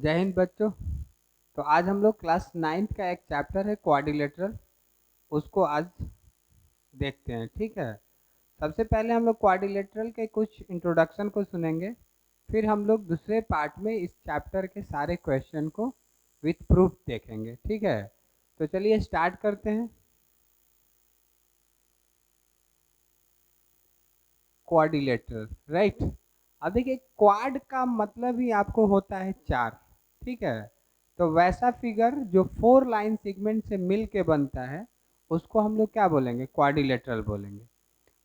जय हिंद बच्चों। तो आज हम लोग क्लास 9th का एक चैप्टर है क्वाड्रिलेटरल, उसको आज देखते हैं। ठीक है, सबसे पहले हम लोग क्वाड्रिलेटरल के कुछ इंट्रोडक्शन को सुनेंगे, फिर हम लोग दूसरे पार्ट में इस चैप्टर के सारे क्वेश्चन को विथ प्रूफ देखेंगे। ठीक है, तो चलिए स्टार्ट करते हैं। Quadrilateral, right. अब देखिए, क्वाड का मतलब ही आपको होता है चार। ठीक है, तो वैसा फिगर जो 4 लाइन सेगमेंट से मिल के बनता है उसको हम लोग क्या बोलेंगे? क्वाड्रिलेटरल बोलेंगे।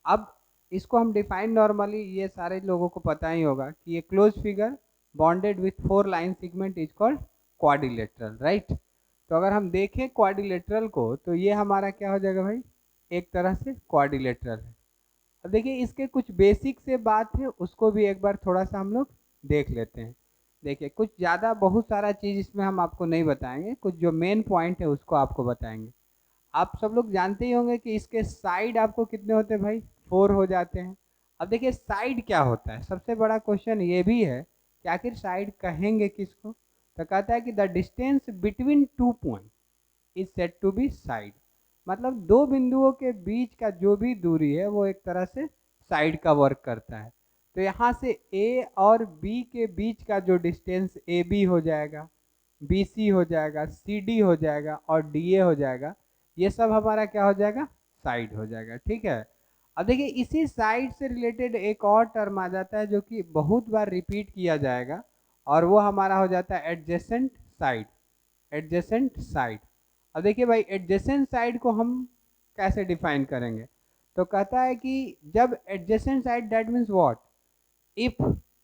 अब इसको हम डिफाइन, नॉर्मली ये सारे लोगों को पता ही होगा कि ये close figure bonded with 4 line segment is called quadrilateral, right. तो अगर हम देखें क्वाड्रिलेटरल को तो ये हमारा क्या हो जाएगा भाई? एक तरह से क्वाड्रिलेटरल है। अब देखिए, इसके कुछ बेसिक से बात है, उसको भी एक बार थोड़ा सा हम लोग देख लेते हैं। देखिए, कुछ ज़्यादा बहुत सारा चीज़ इसमें हम आपको नहीं बताएंगे, कुछ जो मेन पॉइंट है उसको आपको बताएंगे। आप सब लोग जानते ही होंगे कि इसके साइड आपको कितने होते हैं भाई? 4 हो जाते हैं। अब देखिए, साइड क्या होता है? सबसे बड़ा क्वेश्चन ये भी है कि आखिर साइड कहेंगे किसको? तो कहता है कि the distance between 2 point is said to be side. मतलब दो बिंदुओं के बीच का जो भी दूरी है वो एक तरह से साइड का वर्क करता है। तो यहाँ से ए और बी के बीच का जो डिस्टेंस ए बी हो जाएगा, बी सी हो जाएगा, सी डी हो जाएगा और डी ए हो जाएगा, ये सब हमारा क्या हो जाएगा? साइड हो जाएगा। ठीक है, अब देखिए, इसी साइड से रिलेटेड एक और टर्म आ जाता है जो कि बहुत बार रिपीट किया जाएगा, और वो हमारा हो जाता है एडजेसेंट साइड। Adjacent side. अब देखिए भाई, एडजेसेंट साइड को हम कैसे डिफाइन करेंगे? तो कहता है कि जब adjacent side, that means what? If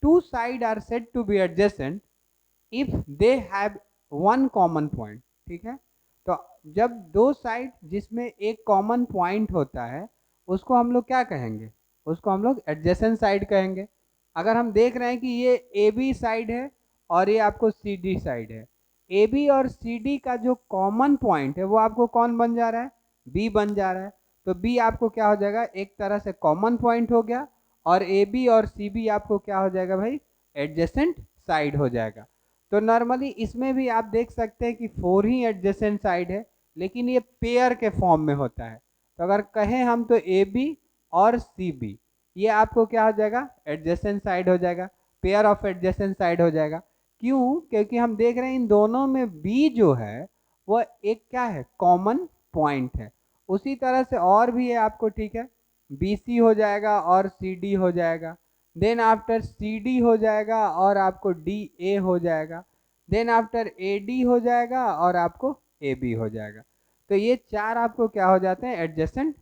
two side are said to be adjacent if they have one common point. ठीक है, तो जब दो साइड जिसमें एक कॉमन पॉइंट होता है उसको हम लोग क्या कहेंगे? उसको हम लोग एडजेसेंट साइड कहेंगे। अगर हम देख रहे हैं कि ये ए बी साइड है और ये आपको सी डी साइड है, ए बी और सी डी का जो कॉमन पॉइंट है वो आपको कौन बन जा रहा है? बी बन जा रहा है। तो बी आपको क्या हो जाएगा? एक तरह से कॉमन पॉइंट हो गया, और ए बी और सी बी आपको क्या हो जाएगा भाई? एडजेसेंट साइड हो जाएगा। तो नॉर्मली इसमें भी आप देख सकते हैं कि 4 ही एडजेसेंट साइड है, लेकिन ये पेयर के फॉर्म में होता है। तो अगर कहें हम तो ए बी और सी बी, ये आपको क्या हो जाएगा? एडजेसेंट साइड हो जाएगा, पेयर ऑफ एडजेसेंट साइड हो जाएगा। क्यों? क्योंकि हम देख रहे हैं इन दोनों में बी जो है वो एक क्या है? कॉमन पॉइंट है। उसी तरह से और भी है आपको, ठीक है, बी सी हो जाएगा और सी डी हो जाएगा, देन आफ्टर सी डी हो जाएगा और आपको डी ए हो जाएगा, देन आफ्टर ए डी हो जाएगा और आपको ए बी हो जाएगा। तो ये चार आपको क्या हो जाते हैं? एडजेसेंट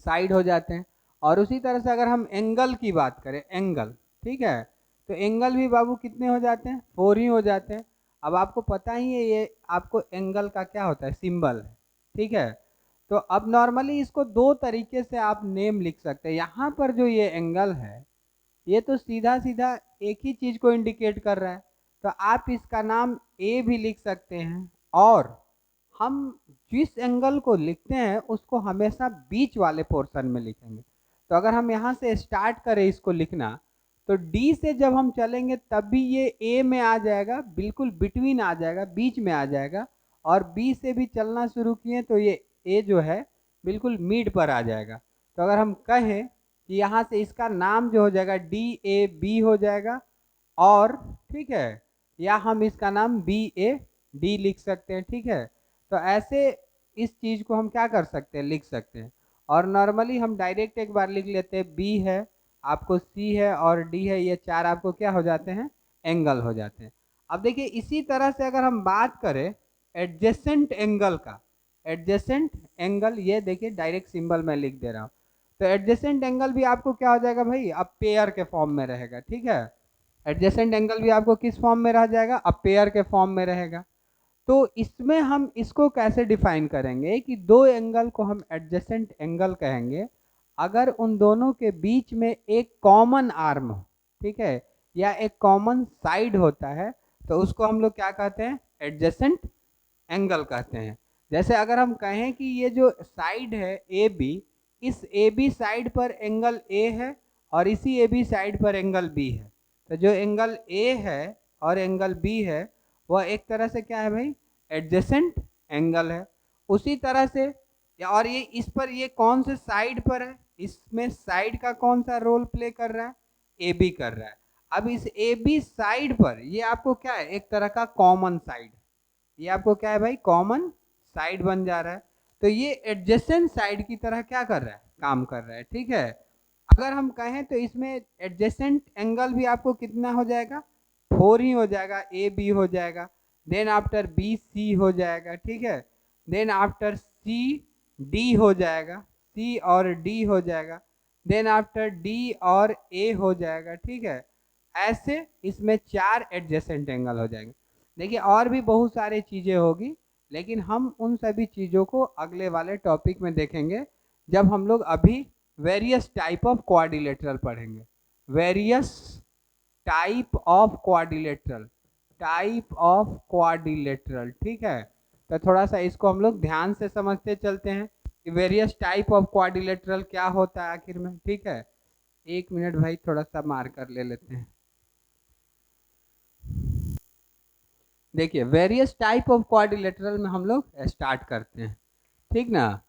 साइड हो जाते हैं। और उसी तरह से अगर हम एंगल की बात करें, एंगल, ठीक है, तो एंगल भी बाबू कितने हो जाते हैं? 4 ही हो जाते हैं। अब आपको पता ही है ये आपको एंगल का क्या होता है? सिंबल है। ठीक है, तो अब नॉर्मली इसको दो तरीके से आप नेम लिख सकते हैं। यहाँ पर जो ये एंगल है ये तो सीधा सीधा एक ही चीज को इंडिकेट कर रहा है, तो आप इसका नाम ए भी लिख सकते हैं। और हम जिस एंगल को लिखते हैं उसको हमेशा बीच वाले पोर्शन में लिखेंगे। तो अगर हम यहाँ से स्टार्ट करें इसको लिखना, तो डी से जब हम चलेंगे तब भी ये ए में आ जाएगा, बिल्कुल बिटवीन आ जाएगा, बीच में आ जाएगा। और बी से भी चलना शुरू किए तो ये ए जो है बिल्कुल मिड पर आ जाएगा। तो अगर हम कहें कि यहाँ से इसका नाम जो हो जाएगा डी ए बी हो जाएगा, और ठीक है, या हम इसका नाम बी ए डी लिख सकते हैं। ठीक है, तो ऐसे इस चीज को हम क्या कर सकते हैं? लिख सकते हैं। और नॉर्मली हम डायरेक्ट एक बार लिख लेते हैं, बी है, आपको सी है और डी है, ये चार आपको क्या हो जाते हैं? एंगल हो जाते हैं। अब देखिए, इसी तरह से अगर हम बात करें एडजेसेंट एंगल का, एडजेसेंट एंगल, ये देखिए डायरेक्ट सिंबल मैं लिख दे रहा हूँ। तो एडजेसेंट एंगल भी आपको क्या हो जाएगा भाई? अब पेयर के फॉर्म में रहेगा। ठीक है, एडजेसेंट एंगल भी आपको किस फॉर्म में रह जाएगा? अब पेयर के फॉर्म में रहेगा। तो इसमें हम इसको कैसे डिफाइन करेंगे कि दो एंगल को हम एडजेसेंट एंगल कहेंगे अगर उन दोनों के बीच में एक कॉमन आर्म हो, ठीक है, या एक कॉमन साइड होता है, तो उसको हम लोग क्या कहते हैं? एडजेसेंट एंगल कहते हैं। जैसे अगर हम कहें कि ये जो साइड है ए बी, इस ए बी साइड पर एंगल ए है और इसी ए बी साइड पर एंगल बी है, तो जो एंगल ए है और एंगल बी है वह एक तरह से क्या है भाई, एडजेसेंट एंगल है। उसी तरह से और ये इस पर ये कौन से साइड पर है, इसमें साइड का कौन सा रोल प्ले कर रहा है, ए बी कर रहा है। अब इस ए बी साइड पर ये आपको क्या है, एक तरह का कॉमन साइड, ये आपको क्या है भाई, कॉमन साइड बन जा रहा है। तो ये एडजेसेंट साइड की तरह क्या कर रहा है, काम कर रहा है, ठीक है। अगर हम कहें तो इसमें एडजेसेंट एंगल भी आपको कितना हो जाएगा, 4 ही हो जाएगा, ए बी हो जाएगा, देन आफ्टर बी सी हो जाएगा, ठीक है, देन आफ्टर सी डी हो जाएगा, सी और डी हो जाएगा, देन आफ्टर डी और ए हो जाएगा, ठीक है। ऐसे इसमें 4 एडजेसेंट एंगल हो जाएंगे। देखिए और भी बहुत सारी चीज़ें होगी, लेकिन हम उन सभी चीज़ों को अगले वाले टॉपिक में देखेंगे, जब हम लोग अभी वेरियस टाइप ऑफ क्वाड्रिलेटरल पढ़ेंगे। Various type of quadrilateral, type of quadrilateral, ठीक है। तो थोड़ा सा इसको हम लोग ध्यान से समझते चलते हैं कि वेरियस टाइप ऑफ क्वाड्रिलेटरल क्या होता है आखिर में, ठीक है। 1 मिनट भाई, थोड़ा सा मार कर ले लेते हैं। देखिए वेरियस टाइप ऑफ क्वाड्रिलेटरल में हम लोग स्टार्ट करते हैं, ठीक ना।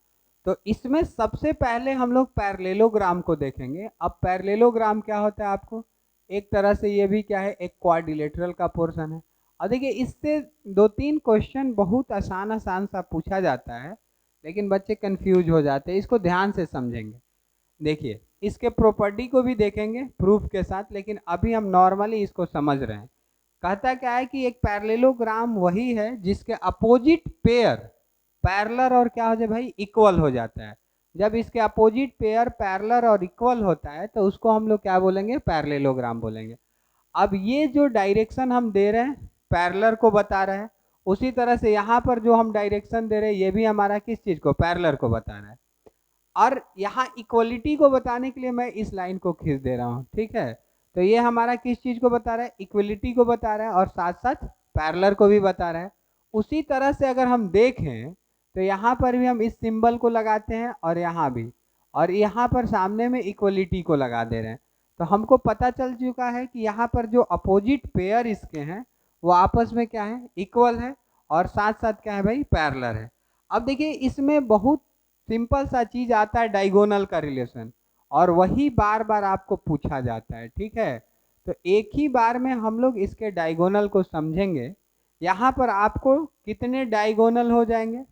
तो इसमें सबसे पहले हम लोग पैरेललोग्राम को देखेंगे। अब पैरेललोग्राम क्या होता है आपको, एक तरह से ये भी क्या है, एक क्वाड्रिलेटरल का पोर्शन है। और देखिए इससे 2-3 क्वेश्चन बहुत आसान आसान सा पूछा जाता है, लेकिन बच्चे कंफ्यूज हो जाते हैं, इसको ध्यान से समझेंगे। देखिए इसके प्रॉपर्टी को भी देखेंगे प्रूफ के साथ, लेकिन अभी हम नॉर्मली इसको समझ रहे हैं। कहता क्या है कि एक पैरेललोग्राम वही है जिसके अपोजिट पेयर पैरेलल और क्या हो जाए भाई, इक्वल हो जाता है। जब इसके अपोजिट पेयर पैरेलल और इक्वल होता है तो उसको हम लोग क्या बोलेंगे, पैरेललोग्राम बोलेंगे। अब ये जो डायरेक्शन हम दे रहे हैं पैरेलल को बता रहा है, उसी तरह से यहाँ पर जो हम डायरेक्शन दे रहे हैं ये भी हमारा किस चीज को, पैरेलल को बता रहा है। और यहाँ इक्वलिटी को बताने के लिए मैं इस लाइन को खींच दे रहा हूँ, ठीक है। तो ये हमारा किस चीज को बता रहा है, इक्वलिटी को बता रहा है, और साथ साथ पैरेलल को भी बता रहा है। उसी तरह से अगर हम देखें तो यहाँ पर भी हम इस सिंबल को लगाते हैं और यहाँ भी, और यहाँ पर सामने में इक्वलिटी को लगा दे रहे हैं। तो हमको पता चल चुका है कि यहाँ पर जो अपोजिट पेयर इसके हैं वो आपस में क्या है, इक्वल है, और साथ साथ क्या है भाई, पैरेलल है। अब देखिए इसमें बहुत सिंपल सा चीज आता है, डायगोनल का रिलेशन, और वही बार बार आपको पूछा जाता है, ठीक है। तो एक ही बार में हम लोग इसके डायगोनल को समझेंगे। यहाँ पर आपको कितने डायगोनल हो जाएंगे,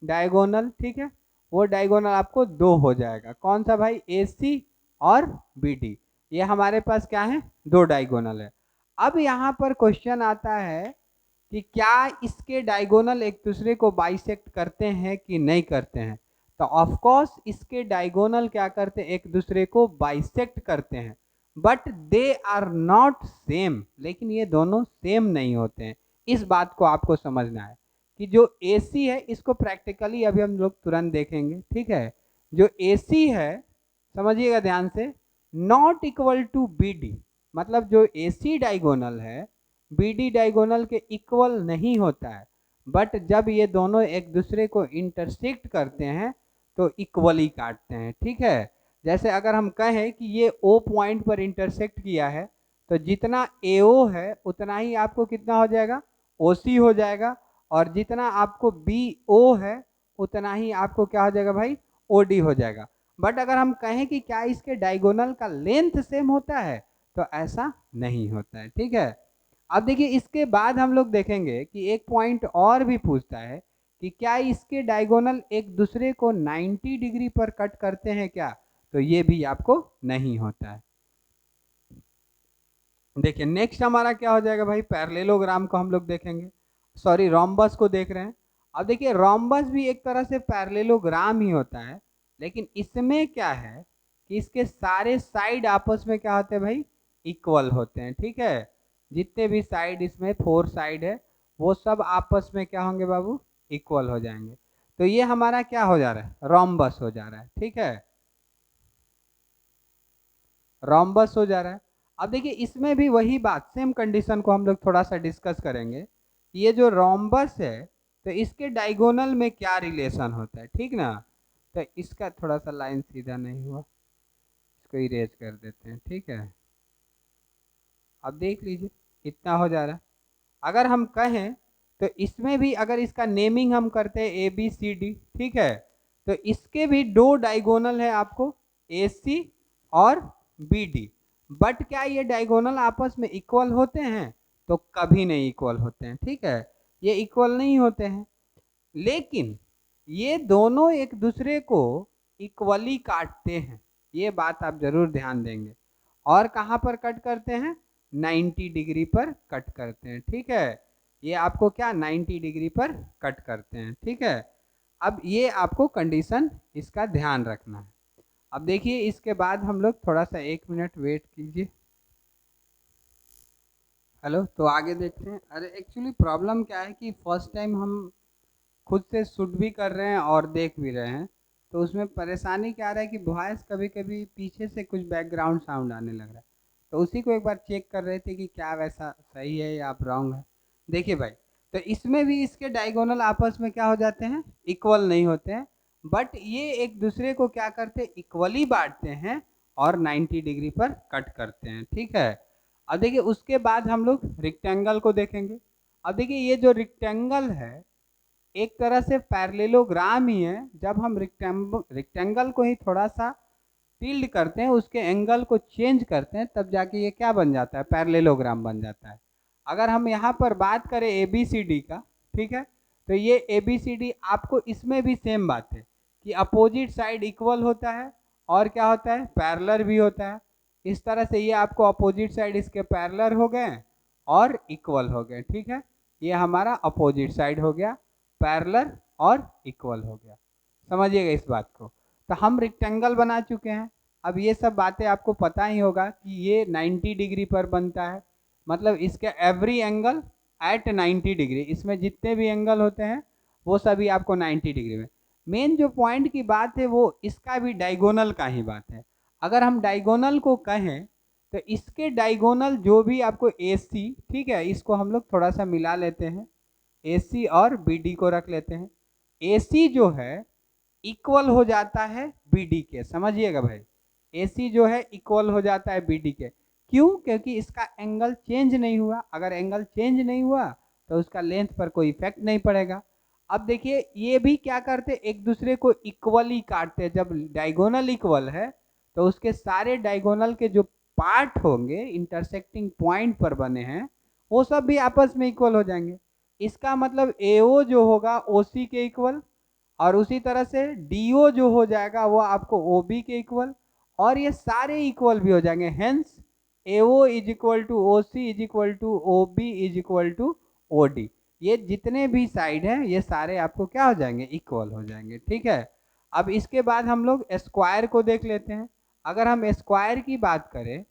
डायगोनल, ठीक है, वो डायगोनल आपको 2 हो जाएगा। कौन सा भाई, ए सी और बी डी, ये हमारे पास क्या है, 2 डायगोनल है। अब यहाँ पर क्वेश्चन आता है कि क्या इसके डायगोनल एक दूसरे को बाइसेक्ट करते हैं कि नहीं करते हैं। तो ऑफ कोर्स इसके डायगोनल क्या करते हैं, एक दूसरे को बाइसेक्ट करते हैं, but they are not same, लेकिन ये दोनों सेम नहीं होते हैं। इस बात को आपको समझना है कि जो AC है इसको प्रैक्टिकली अभी हम लोग तुरंत देखेंगे, ठीक है। जो AC है समझिएगा ध्यान से, नॉट इक्वल टू BD, मतलब जो AC डायगोनल है BD डायगोनल के इक्वल नहीं होता है, बट जब ये दोनों एक दूसरे को इंटरसेक्ट करते हैं तो इक्वली काटते हैं, ठीक है। जैसे अगर हम कहें कि ये O पॉइंट पर इंटरसेक्ट किया है, तो जितना AO है उतना ही आपको कितना हो जाएगा, OC हो जाएगा, और जितना आपको BO है उतना ही आपको क्या हो जाएगा भाई, OD हो जाएगा। बट अगर हम कहें कि क्या इसके डायगोनल का लेंथ सेम होता है, तो ऐसा नहीं होता है, ठीक है। अब देखिए इसके बाद हम लोग देखेंगे कि एक पॉइंट और भी पूछता है कि क्या इसके डायगोनल एक दूसरे को 90 डिग्री पर कट करते हैं क्या, तो ये भी आपको नहीं होता है। देखिए नेक्स्ट हमारा क्या हो जाएगा भाई, पैरेललोग्राम को हम लोग देखेंगे, सॉरी रोम्बस को देख रहे हैं। अब देखिए रोम्बस भी एक तरह से पैरेललोग्राम ही होता है, लेकिन इसमें क्या है कि इसके सारे साइड आपस में क्या होते हैं भाई, इक्वल होते हैं, ठीक है। जितने भी साइड इसमें 4 साइड है वो सब आपस में क्या होंगे बाबू, इक्वल हो जाएंगे। तो ये हमारा क्या हो जा रहा है, रोम्बस हो जा रहा है, ठीक है, रोम्बस हो जा रहा है। अब देखिए इसमें भी वही बात, सेम कंडीशन को हम लोग थोड़ा सा डिस्कस करेंगे। ये जो रोम्बस है तो इसके डायगोनल में क्या रिलेशन होता है, ठीक ना। तो इसका थोड़ा सा लाइन सीधा नहीं हुआ, इसको इरेज कर देते हैं, ठीक है। अब देख लीजिए कितना हो जा रहा है। अगर हम कहें तो इसमें भी अगर इसका नेमिंग हम करते हैं ए बी सी डी, ठीक है, तो इसके भी दो डायगोनल है आपको, ए सी और बी डी। बट क्या ये डायगोनल आपस में इक्वल होते हैं? तो कभी नहीं इक्वल होते हैं, ठीक है, ये इक्वल नहीं होते हैं। लेकिन ये दोनों एक दूसरे को इक्वली काटते हैं, ये बात आप जरूर ध्यान देंगे। और कहाँ पर कट करते हैं? 90 डिग्री पर कट करते हैं, ठीक है, ये आपको क्या 90 डिग्री पर कट करते हैं, ठीक है। अब ये आपको कंडीशन इसका ध्यान रखना है। अब देखिए इसके बाद हम लोग थोड़ा सा 1 मिनट वेट कीजिए। हेलो, तो आगे देखते हैं। अरे एक्चुअली प्रॉब्लम क्या है कि फर्स्ट टाइम हम खुद से शूट भी कर रहे हैं और देख भी रहे हैं, तो उसमें परेशानी क्या आ रहा है कि वॉइस कभी कभी पीछे से कुछ बैकग्राउंड साउंड आने लग रहा है, तो उसी को एक बार चेक कर रहे थे कि क्या वैसा सही है या आप रॉन्ग है। देखिए भाई, तो इसमें भी इसके डायगोनल आपस में क्या हो जाते हैं? इक्वल नहीं होते हैं, बट ये एक दूसरे को क्या करते हैं? इक्वली बांटते हैं और 90 डिग्री पर कट करते हैं, ठीक है। अब देखिए उसके बाद हम लोग रेक्टेंगल को देखेंगे। अब देखिए ये जो रेक्टेंगल है एक तरह से पैरेललोग्राम ही है। जब हम रेक्टेंगल को ही थोड़ा सा टिल्ड करते हैं, उसके एंगल को चेंज करते हैं, तब जाके ये क्या बन जाता है? पैरेललोग्राम बन जाता है। अगर हम यहाँ पर बात करें ए बी सी डी का, ठीक है, तो ये ए बी सी डी आपको इसमें भी सेम बात है कि अपोजिट साइड इक्वल होता है और क्या होता है? पैरेलल भी होता है। इस तरह से ये आपको अपोजिट साइड इसके पैरेलल हो गए और इक्वल हो गए, ठीक है। ये हमारा अपोजिट साइड हो गया, पैरेलल और इक्वल हो गया। समझिएगा इस बात को। तो हम रेक्टेंगल बना चुके हैं। अब ये सब बातें आपको पता ही होगा कि ये 90 डिग्री पर बनता है, मतलब इसके एवरी एंगल एट 90 डिग्री, इसमें जितने भी एंगल होते हैं वो सभी आपको 90 डिग्री में। मेन जो पॉइंट की बात है वो इसका भी डायगोनल का ही बात है। अगर हम डायगोनल को कहें तो इसके डायगोनल जो भी आपको ए सी, ठीक है, इसको हम लोग थोड़ा सा मिला लेते हैं, ए सी और बी डी को रख लेते हैं। ए सी जो है इक्वल हो जाता है बी डी के, समझिएगा भाई, ए सी जो है इक्वल हो जाता है बी डी के। क्यों? क्योंकि इसका एंगल चेंज नहीं हुआ। अगर एंगल चेंज नहीं हुआ तो उसका लेंथ पर कोई इफेक्ट नहीं पड़ेगा। अब देखिए ये भी क्या करते, एक दूसरे को इक्वली काटते हैं। जब डायगोनल इक्वल है तो उसके सारे डायगोनल के जो पार्ट होंगे इंटरसेक्टिंग पॉइंट पर बने हैं वो सब भी आपस में इक्वल हो जाएंगे। इसका मतलब एओ जो होगा ओसी के इक्वल, और उसी तरह से डीओ जो हो जाएगा वो आपको ओबी के इक्वल, और ये सारे इक्वल भी हो जाएंगे। Hence AO is equal to O C is equal to O B is equal to O D. ये जितने भी साइड हैं ये सारे आपको क्या हो जाएंगे? इक्वल हो जाएंगे, ठीक है। अब इसके बाद हम लोग स्क्वायर को देख लेते हैं। अगर हम स्क्वायर की बात करें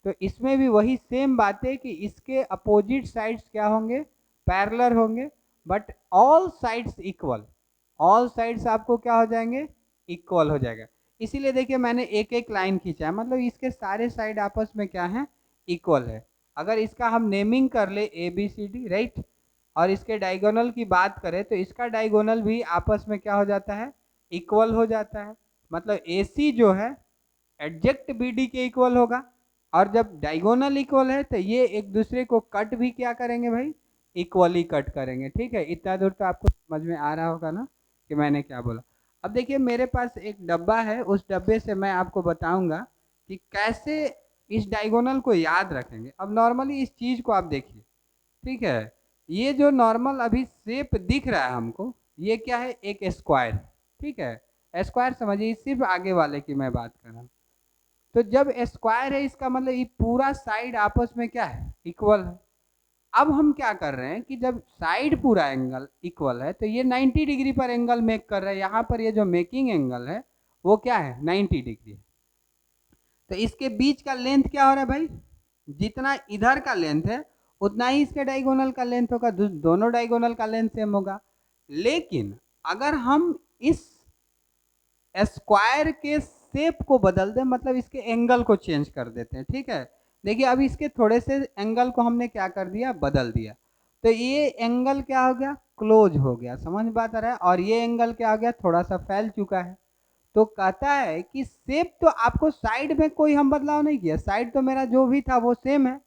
तो इसमें भी वही सेम बात है कि इसके अपोजिट साइड्स क्या होंगे? पैरेलल होंगे, but all sides equal. All sides आपको क्या हो जाएंगे? इक्वल हो जाएगा। इसीलिए देखिए मैंने एक एक लाइन खींचा है, मतलब इसके सारे साइड आपस में क्या है? इक्वल है। अगर इसका हम नेमिंग कर ले A B C D, right, और इसके डायगोनल की बात करें तो इसका डायगोनल भी आपस में क्या हो जाता है? इक्वल हो जाता है। मतलब ए सी जो है एडजेक्ट बी डी के इक्वल होगा, और जब डायगोनल इक्वल है तो ये एक दूसरे को कट भी क्या करेंगे भाई? इक्वली कट करेंगे, ठीक है। इतना दूर तो आपको समझ में आ रहा होगा ना कि मैंने क्या बोला। अब देखिए मेरे पास एक डब्बा है, उस डब्बे से मैं आपको बताऊंगा कि कैसे इस डायगोनल को याद रखेंगे। अब नॉर्मली इस चीज को आप देखिए, ठीक है, ये जो नॉर्मल अभी शेप दिख रहा है हमको, ये क्या है? एक स्क्वायर, ठीक है। स्क्वायर समझिए, सिर्फ आगे वाले की मैं बात कर रहा हूँ। तो जब स्क्वायर है इसका मतलब ये पूरा साइड आपस में क्या है? इक्वल है। अब हम क्या कर रहे हैं कि जब साइड पूरा एंगल इक्वल है तो ये 90 डिग्री पर एंगल मेक कर रहा है। यहाँ पर ये जो मेकिंग एंगल है वो क्या है? 90 डिग्री। तो इसके बीच का लेंथ क्या हो रहा है भाई? जितना इधर का लेंथ है उतना ही इसके डायगोनल का लेंथ होगा, दोनों डायगोनल का लेंथ सेम होगा। लेकिन अगर हम इस स्क्वायर के शेप को बदल दें, मतलब इसके एंगल को चेंज कर देते हैं, ठीक है। देखिए अब इसके थोड़े से एंगल को हमने क्या कर दिया? बदल दिया। तो ये एंगल क्या हो गया? क्लोज हो गया। समझ बात आ रहा है? और ये एंगल क्या हो गया? थोड़ा सा फैल चुका है। तो कहता है कि शेप तो आपको साइड में कोई हम बदलाव नहीं किया, साइड तो मेरा जो भी था वो सेम है,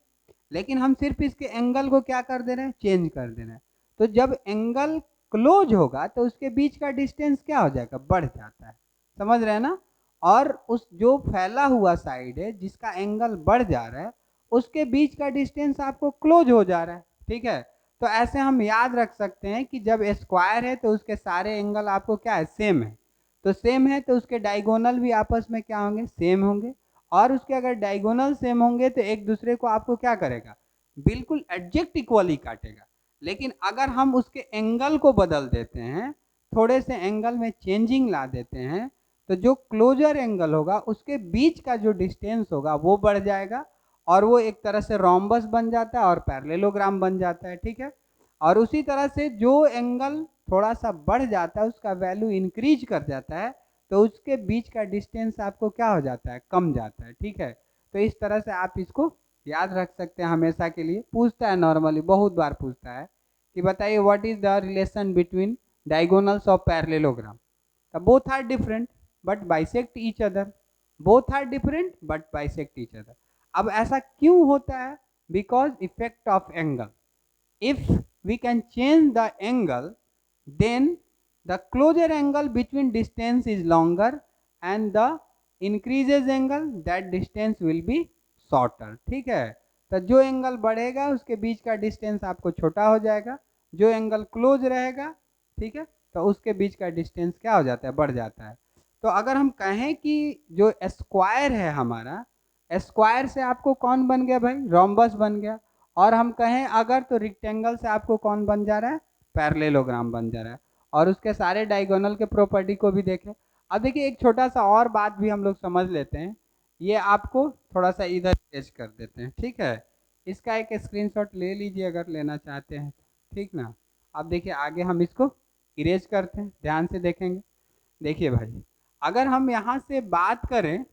लेकिन हम सिर्फ इसके एंगल को क्या कर दे रहे हैं, चेंज कर दे रहे हैं। तो जब एंगल क्लोज होगा तो उसके बीच का डिस्टेंस क्या हो जाएगा, बढ़ जाता है, समझ रहे हैं ना। और उस जो फैला हुआ साइड है जिसका एंगल बढ़ जा रहा है उसके बीच का डिस्टेंस आपको क्लोज हो जा रहा है, ठीक है। तो ऐसे हम याद रख सकते हैं कि जब स्क्वायर है तो उसके सारे एंगल आपको क्या है, सेम है। तो सेम है तो उसके डायगोनल भी आपस में क्या होंगे, सेम होंगे। और उसके अगर डायगोनल सेम होंगे तो एक दूसरे को आपको क्या करेगा, बिल्कुल एग्जैक्ट इक्वली काटेगा। लेकिन अगर हम उसके एंगल को बदल देते हैं, थोड़े से एंगल में चेंजिंग ला देते हैं, तो जो क्लोजर एंगल होगा उसके बीच का जो डिस्टेंस होगा वो बढ़ जाएगा और वो एक तरह से रोम्बस बन जाता है और पैरेललोग्राम बन जाता है, ठीक है। और उसी तरह से जो एंगल थोड़ा सा बढ़ जाता है उसका वैल्यू इंक्रीज कर जाता है तो उसके बीच का डिस्टेंस आपको क्या हो जाता है, कम जाता है, ठीक है। तो इस तरह से आप इसको याद रख सकते हैं, हमेशा के लिए पूछता है, नॉर्मली बहुत बार पूछता है कि बताइए what is the relation between diagonals of parallelogram. Both are different but bisect each other, both are different but bisect each other. अब ऐसा क्यों होता है, because effect of angle. if we can change the angle, then the closure angle between distance is longer and the increases angle that distance will be shorter, ठीक है। तो जो angle बढ़ेगा उसके बीच का डिस्टेंस आपको छोटा हो जाएगा, जो एंगल क्लोज रहेगा, ठीक है, तो उसके बीच का डिस्टेंस क्या हो जाता है, बढ़ जाता है। तो अगर हम कहें कि जो स्क्वायर है हमारा, स्क्वायर से आपको कौन बन गया भाई, रोम्बस बन गया। और हम कहें अगर तो रेक्टेंगल से आपको कौन बन जा रहा है, पैरेललोग्राम बन जा रहा है। और उसके सारे डायगोनल के प्रॉपर्टी को भी देखें। अब देखिए एक छोटा सा और बात भी हम लोग समझ लेते हैं, ये आपको थोड़ा सा इधर इरेज कर देते हैं, ठीक है। इसका एक स्क्रीनशॉट ले लीजिए अगर लेना चाहते हैं, ठीक ना। अब देखिए आगे हम इसको इरेज करते हैं, ध्यान से देखेंगे। देखिए भाई, अगर हम यहाँ से बात करें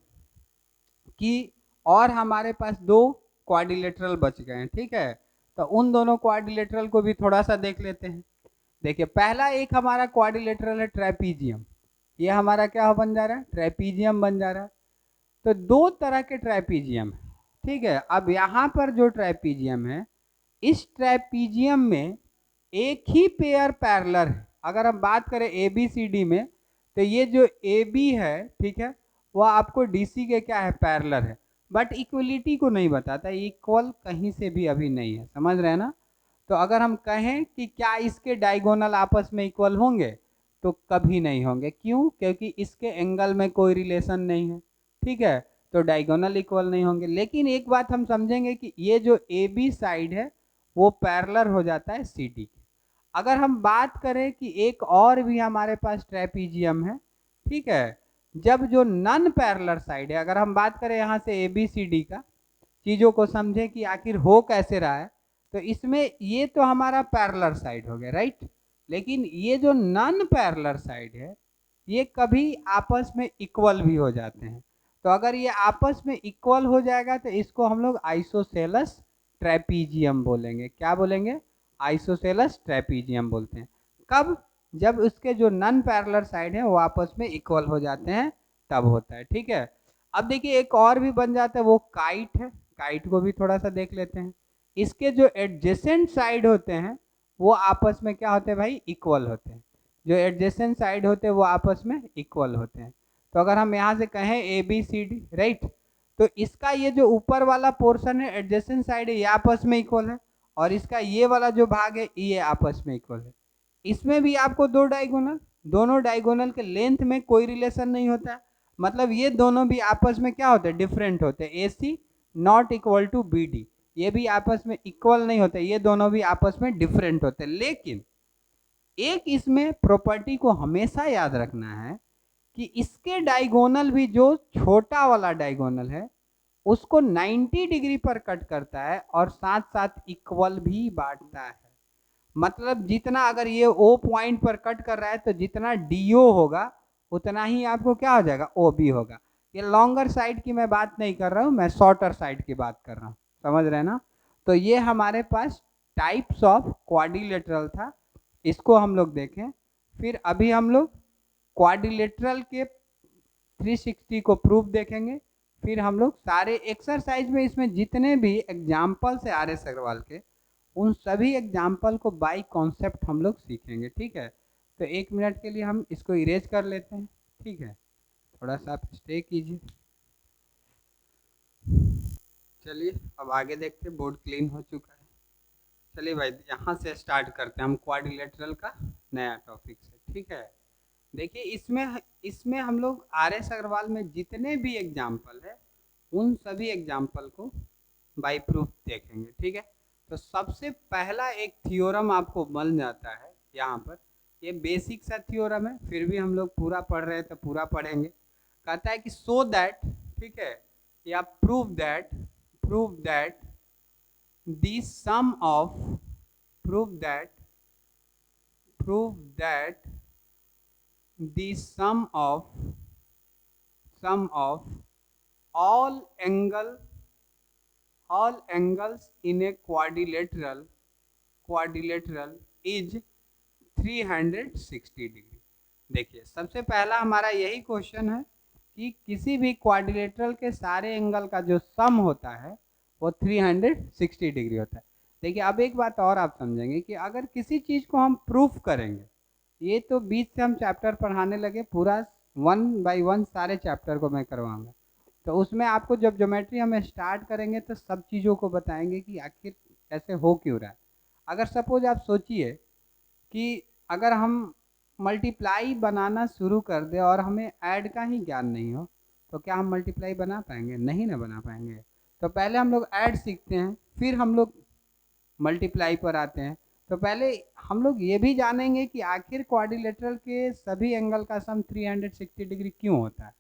कि और हमारे पास दो क्वाड्रिलेटरल बच गए हैं, ठीक है, तो उन दोनों क्वाड्रिलेटरल को भी थोड़ा सा देख लेते हैं। देखिए पहला एक हमारा क्वाड्रिलेटरल है ट्रेपीजियम, ये हमारा क्या बन जा रहा है, ट्रेपीजियम बन जा रहा है। तो दो तरह के ट्रेपीजियम है, ठीक है। अब यहाँ पर जो ट्रेपीजियम है, इस ट्रेपीजियम में एक ही पेयर पैरेलल है। अगर हम बात करें ए बी सी डी में, तो ये जो ए बी है, ठीक है, वह आपको डी सी के क्या है, पैरेलल है। बट इक्वलिटी को नहीं बताता, इक्वल कहीं से भी अभी नहीं है, समझ रहे हैं ना। तो अगर हम कहें कि क्या इसके डायगोनल आपस में इक्वल होंगे, तो कभी नहीं होंगे। क्यों, क्योंकि इसके एंगल में कोई रिलेशन नहीं है, ठीक है, तो डायगोनल इक्वल नहीं होंगे। लेकिन एक बात हम समझेंगे कि ये जो ए बी साइड है वो पैरेलल हो जाता है सी डी के। अगर हम बात करें कि एक और भी हमारे पास ट्रेपीजियम है, ठीक है, जब जो नॉन पैरेलल साइड है, अगर हम बात करें यहाँ से ए बी सी डी का, चीज़ों को समझे कि आखिर हो कैसे रहा है, तो इसमें ये तो हमारा पैरेलल साइड हो गया, राइट। लेकिन ये जो नॉन पैरेलल साइड है ये कभी आपस में इक्वल भी हो जाते हैं। तो अगर ये आपस में इक्वल हो जाएगा तो इसको हम लोग आइसोसेलस ट्रेपीजियम बोलेंगे। क्या बोलेंगे, आइसोसेलस ट्रेपीजियम बोलते हैं। कब, जब उसके जो नॉन पैरेलल साइड है वो आपस में इक्वल हो जाते हैं, तब होता है, ठीक है। अब देखिए एक और भी बन जाता है, वो काइट है। काइट को भी थोड़ा सा देख लेते हैं। इसके जो एडजेसेंट साइड होते हैं वो आपस में क्या होते हैं भाई, इक्वल होते हैं। जो एडजेसेंट साइड होते हैं वो आपस में इक्वल होते हैं। तो अगर हम यहाँ से कहें A B C D, right, तो इसका ये जो ऊपर वाला पोर्शन है एडजेसेंट साइड है, ये आपस में इक्वल है। और इसका ये वाला जो भाग है ये आपस में इक्वल है। इसमें भी आपको दो डायगोनल, दोनों डायगोनल के लेंथ में कोई रिलेशन नहीं होता, मतलब ये दोनों भी आपस में क्या होते हैं, डिफरेंट होते हैं। A C not equal to B D, ये भी आपस में इक्वल नहीं होते, ये दोनों भी आपस में डिफरेंट होते हैं। लेकिन एक इसमें प्रॉपर्टी को हमेशा याद रखना है कि इसके डायगोनल भी, जो छोटा वाला डायगोनल है उसको 90 डिग्री पर कट करता है और साथ साथ इक्वल भी बांटता है। मतलब जितना अगर ये ओ पॉइंट पर कट कर रहा है तो जितना डी ओ होगा उतना ही आपको क्या हो जाएगा, ओ बी होगा। ये लॉन्गर साइड की मैं बात नहीं कर रहा हूँ, मैं शॉर्टर साइड की बात कर रहा हूँ, समझ रहे हैं ना। तो ये हमारे पास टाइप्स ऑफ क्वाड्रिलेटरल था, इसको हम लोग देखें। फिर अभी हम लोग क्वाड्रिलेटरल के 360 को प्रूफ देखेंगे। फिर हम लोग सारे एक्सरसाइज में इसमें जितने भी एग्जाम्पल्स है आर एस अग्रवाल के, उन सभी एग्जाम्पल को बाय कॉन्सेप्ट हम लोग सीखेंगे। ठीक है, तो 1 मिनट के लिए हम इसको इरेज कर लेते हैं। ठीक है, थोड़ा सा आप स्टे कीजिए। चलिए अब आगे देखते हैं, बोर्ड क्लीन हो चुका है। चलिए भाई यहाँ से स्टार्ट करते हैं हम क्वाड्रिलेटरल का नया टॉपिक से। ठीक है, देखिए इसमें इसमें हम लोग आर एस अग्रवाल में जितने भी एग्जाम्पल है उन सभी एग्जाम्पल को बाय प्रूफ देखेंगे। ठीक है, तो सबसे पहला एक थ्योरम आपको मिल जाता है यहाँ पर, ये बेसिक सा थ्योरम है, फिर भी हम लोग पूरा पढ़ रहे हैं तो पूरा पढ़ेंगे। कहता है कि सो दैट, ठीक है, या prove that the sum of prove that the sum of all angles in a quadrilateral is 360 degree. देखिए सबसे पहला हमारा यही क्वेश्चन है कि किसी भी क्वाड्रिलेटरल के सारे एंगल का जो सम होता है वो 360 डिग्री होता है। देखिए अब एक बात और आप समझेंगे कि अगर किसी चीज़ को हम प्रूफ करेंगे, ये तो बीच से हम चैप्टर पढ़ाने लगे, पूरा 1 बाय 1 सारे चैप्टर को मैं करवाऊंगा, तो उसमें आपको जब ज्योमेट्री हम स्टार्ट करेंगे तो सब चीज़ों को बताएंगे कि आखिर ऐसे हो क्यों रहा है। अगर सपोज आप सोचिए कि अगर हम मल्टीप्लाई बनाना शुरू कर दे और हमें ऐड का ही ज्ञान नहीं हो, तो क्या हम मल्टीप्लाई बना पाएंगे? नहीं ना बना पाएंगे। तो पहले हम लोग ऐड सीखते हैं, फिर हम लोग मल्टीप्लाई पर आते हैं। तो पहले हम लोग ये भी जानेंगे कि आखिर क्वाड्रिलेटरल के सभी एंगल का सम 360 डिग्री क्यों होता है।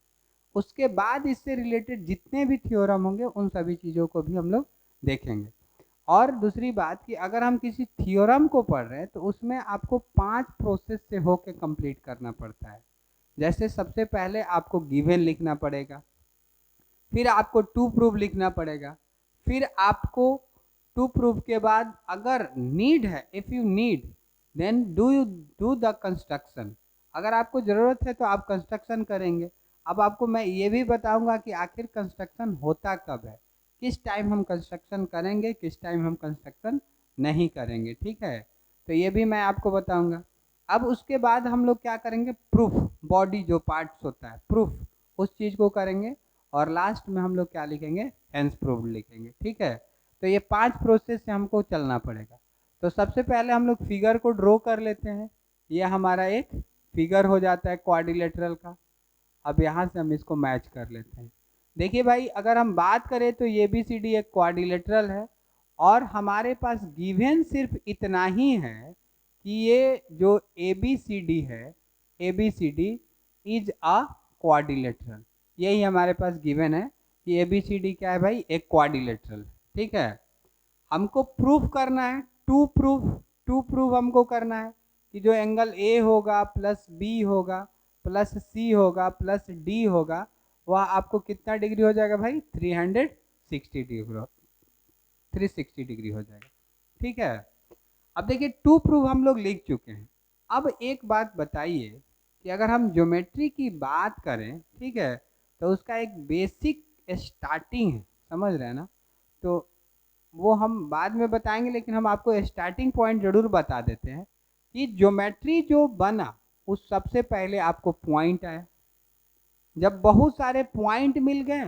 उसके बाद इससे रिलेटेड जितने भी थ्योरम होंगे उन सभी चीज़ों को भी हम लोग देखेंगे। और दूसरी बात कि अगर हम किसी थ्योरम को पढ़ रहे हैं तो उसमें आपको 5 प्रोसेस से होके कंप्लीट करना पड़ता है। जैसे सबसे पहले आपको गिवन लिखना पड़ेगा, फिर आपको टू प्रूफ लिखना पड़ेगा, फिर आपको टू प्रूफ के बाद अगर नीड है, if you need then do the construction, अगर आपको ज़रूरत है तो आप कंस्ट्रक्शन करेंगे। अब आपको मैं ये भी बताऊंगा कि आखिर कंस्ट्रक्शन होता कब है, किस टाइम हम कंस्ट्रक्शन करेंगे, किस टाइम हम कंस्ट्रक्शन नहीं करेंगे। ठीक है, तो ये भी मैं आपको बताऊंगा। अब उसके बाद हम लोग क्या करेंगे, प्रूफ, बॉडी जो पार्ट्स होता है प्रूफ, उस चीज़ को करेंगे, और लास्ट में हम लोग क्या लिखेंगे, हेंस प्रूव्ड लिखेंगे। ठीक है, तो ये 5 प्रोसेस से हमको चलना पड़ेगा। तो सबसे पहले हम लोग फिगर को ड्रॉ कर लेते हैं। ये हमारा एक फिगर हो जाता है क्वाड्रिलेटरल का। अब यहाँ से हम इसको मैच कर लेते हैं। देखिए भाई अगर हम बात करें तो ये ABCD एक क्वाड्रिलेटरल है, और हमारे पास गिवन सिर्फ इतना ही है कि ये जो ABCD है, ABCD इज अ क्वाड्रिलेटरल। यही हमारे पास गिवन है कि ABCD क्या है भाई, एक क्वाड्रिलेटरल। ठीक है, हमको प्रूफ करना है, टू प्रूफ हमको करना है कि जो एंगल A होगा प्लस B होगा प्लस C होगा प्लस D होगा, वह आपको कितना डिग्री हो जाएगा भाई, 360 डिग्री हो जाएगा। ठीक है, अब देखिए टू प्रूफ हम लोग लिख चुके हैं। अब एक बात बताइए कि अगर हम ज्योमेट्री की बात करें, ठीक है, तो उसका एक बेसिक स्टार्टिंग है, समझ रहे हैं ना, तो वो हम बाद में बताएंगे, लेकिन हम आपको स्टार्टिंग पॉइंट जरूर बता देते हैं कि ज्योमेट्री जो बना उस सबसे पहले आपको पॉइंट आया। जब बहुत सारे पॉइंट मिल गए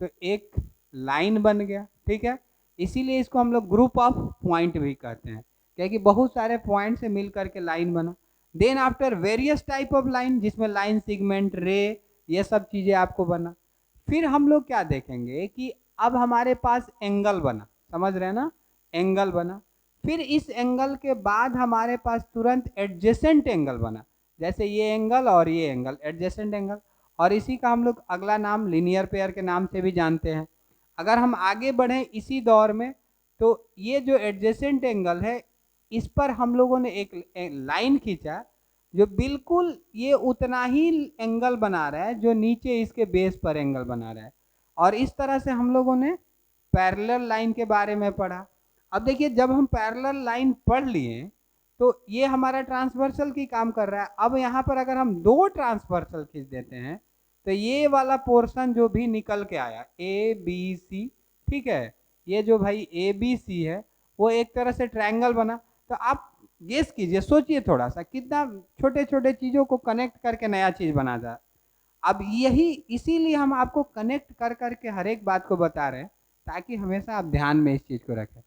तो एक लाइन बन गया। ठीक है, इसीलिए इसको हम लोग ग्रुप ऑफ पॉइंट भी कहते हैं, क्योंकि बहुत सारे पॉइंट से मिल करके लाइन बना। Then after various type of line, जिसमें लाइन, सेगमेंट, रे, ये सब चीज़ें आपको बना। फिर हम लोग क्या देखेंगे कि अब हमारे पास एंगल बना, समझ रहे हैं ना, एंगल बना। फिर इस एंगल के बाद हमारे पास तुरंत एडजेसेंट एंगल बना, जैसे ये एंगल और ये एंगल, एडजेसेंट एंगल, और इसी का हम लोग अगला नाम लीनियर पेयर के नाम से भी जानते हैं। अगर हम आगे बढ़ें इसी दौर में, तो ये जो एडजेसेंट एंगल है, इस पर हम लोगों ने एक लाइन खींचा जो बिल्कुल ये उतना ही एंगल बना रहा है जो नीचे इसके बेस पर एंगल बना रहा है, और इस तरह से हम लोगों ने पैरेलल लाइन के बारे में पढ़ा। अब देखिए जब हम पैरेलल लाइन पढ़ लिए तो ये हमारा ट्रांसवर्सल की काम कर रहा है। अब यहाँ पर अगर हम दो ट्रांसवर्सल खींच देते हैं तो ये वाला पोर्शन जो भी निकल के आया ए बी सी, ठीक है, ये जो भाई ए बी सी है वो एक तरह से ट्रायंगल बना। तो आप गेस कीजिए, सोचिए थोड़ा सा, कितना छोटे छोटे चीजों को कनेक्ट करके नया चीज बना जाए। अब यही इसीलिए हम आपको कनेक्ट कर करके हर एक बात को बता रहे हैं, ताकि हमेशा आप ध्यान में इस चीज को रखें।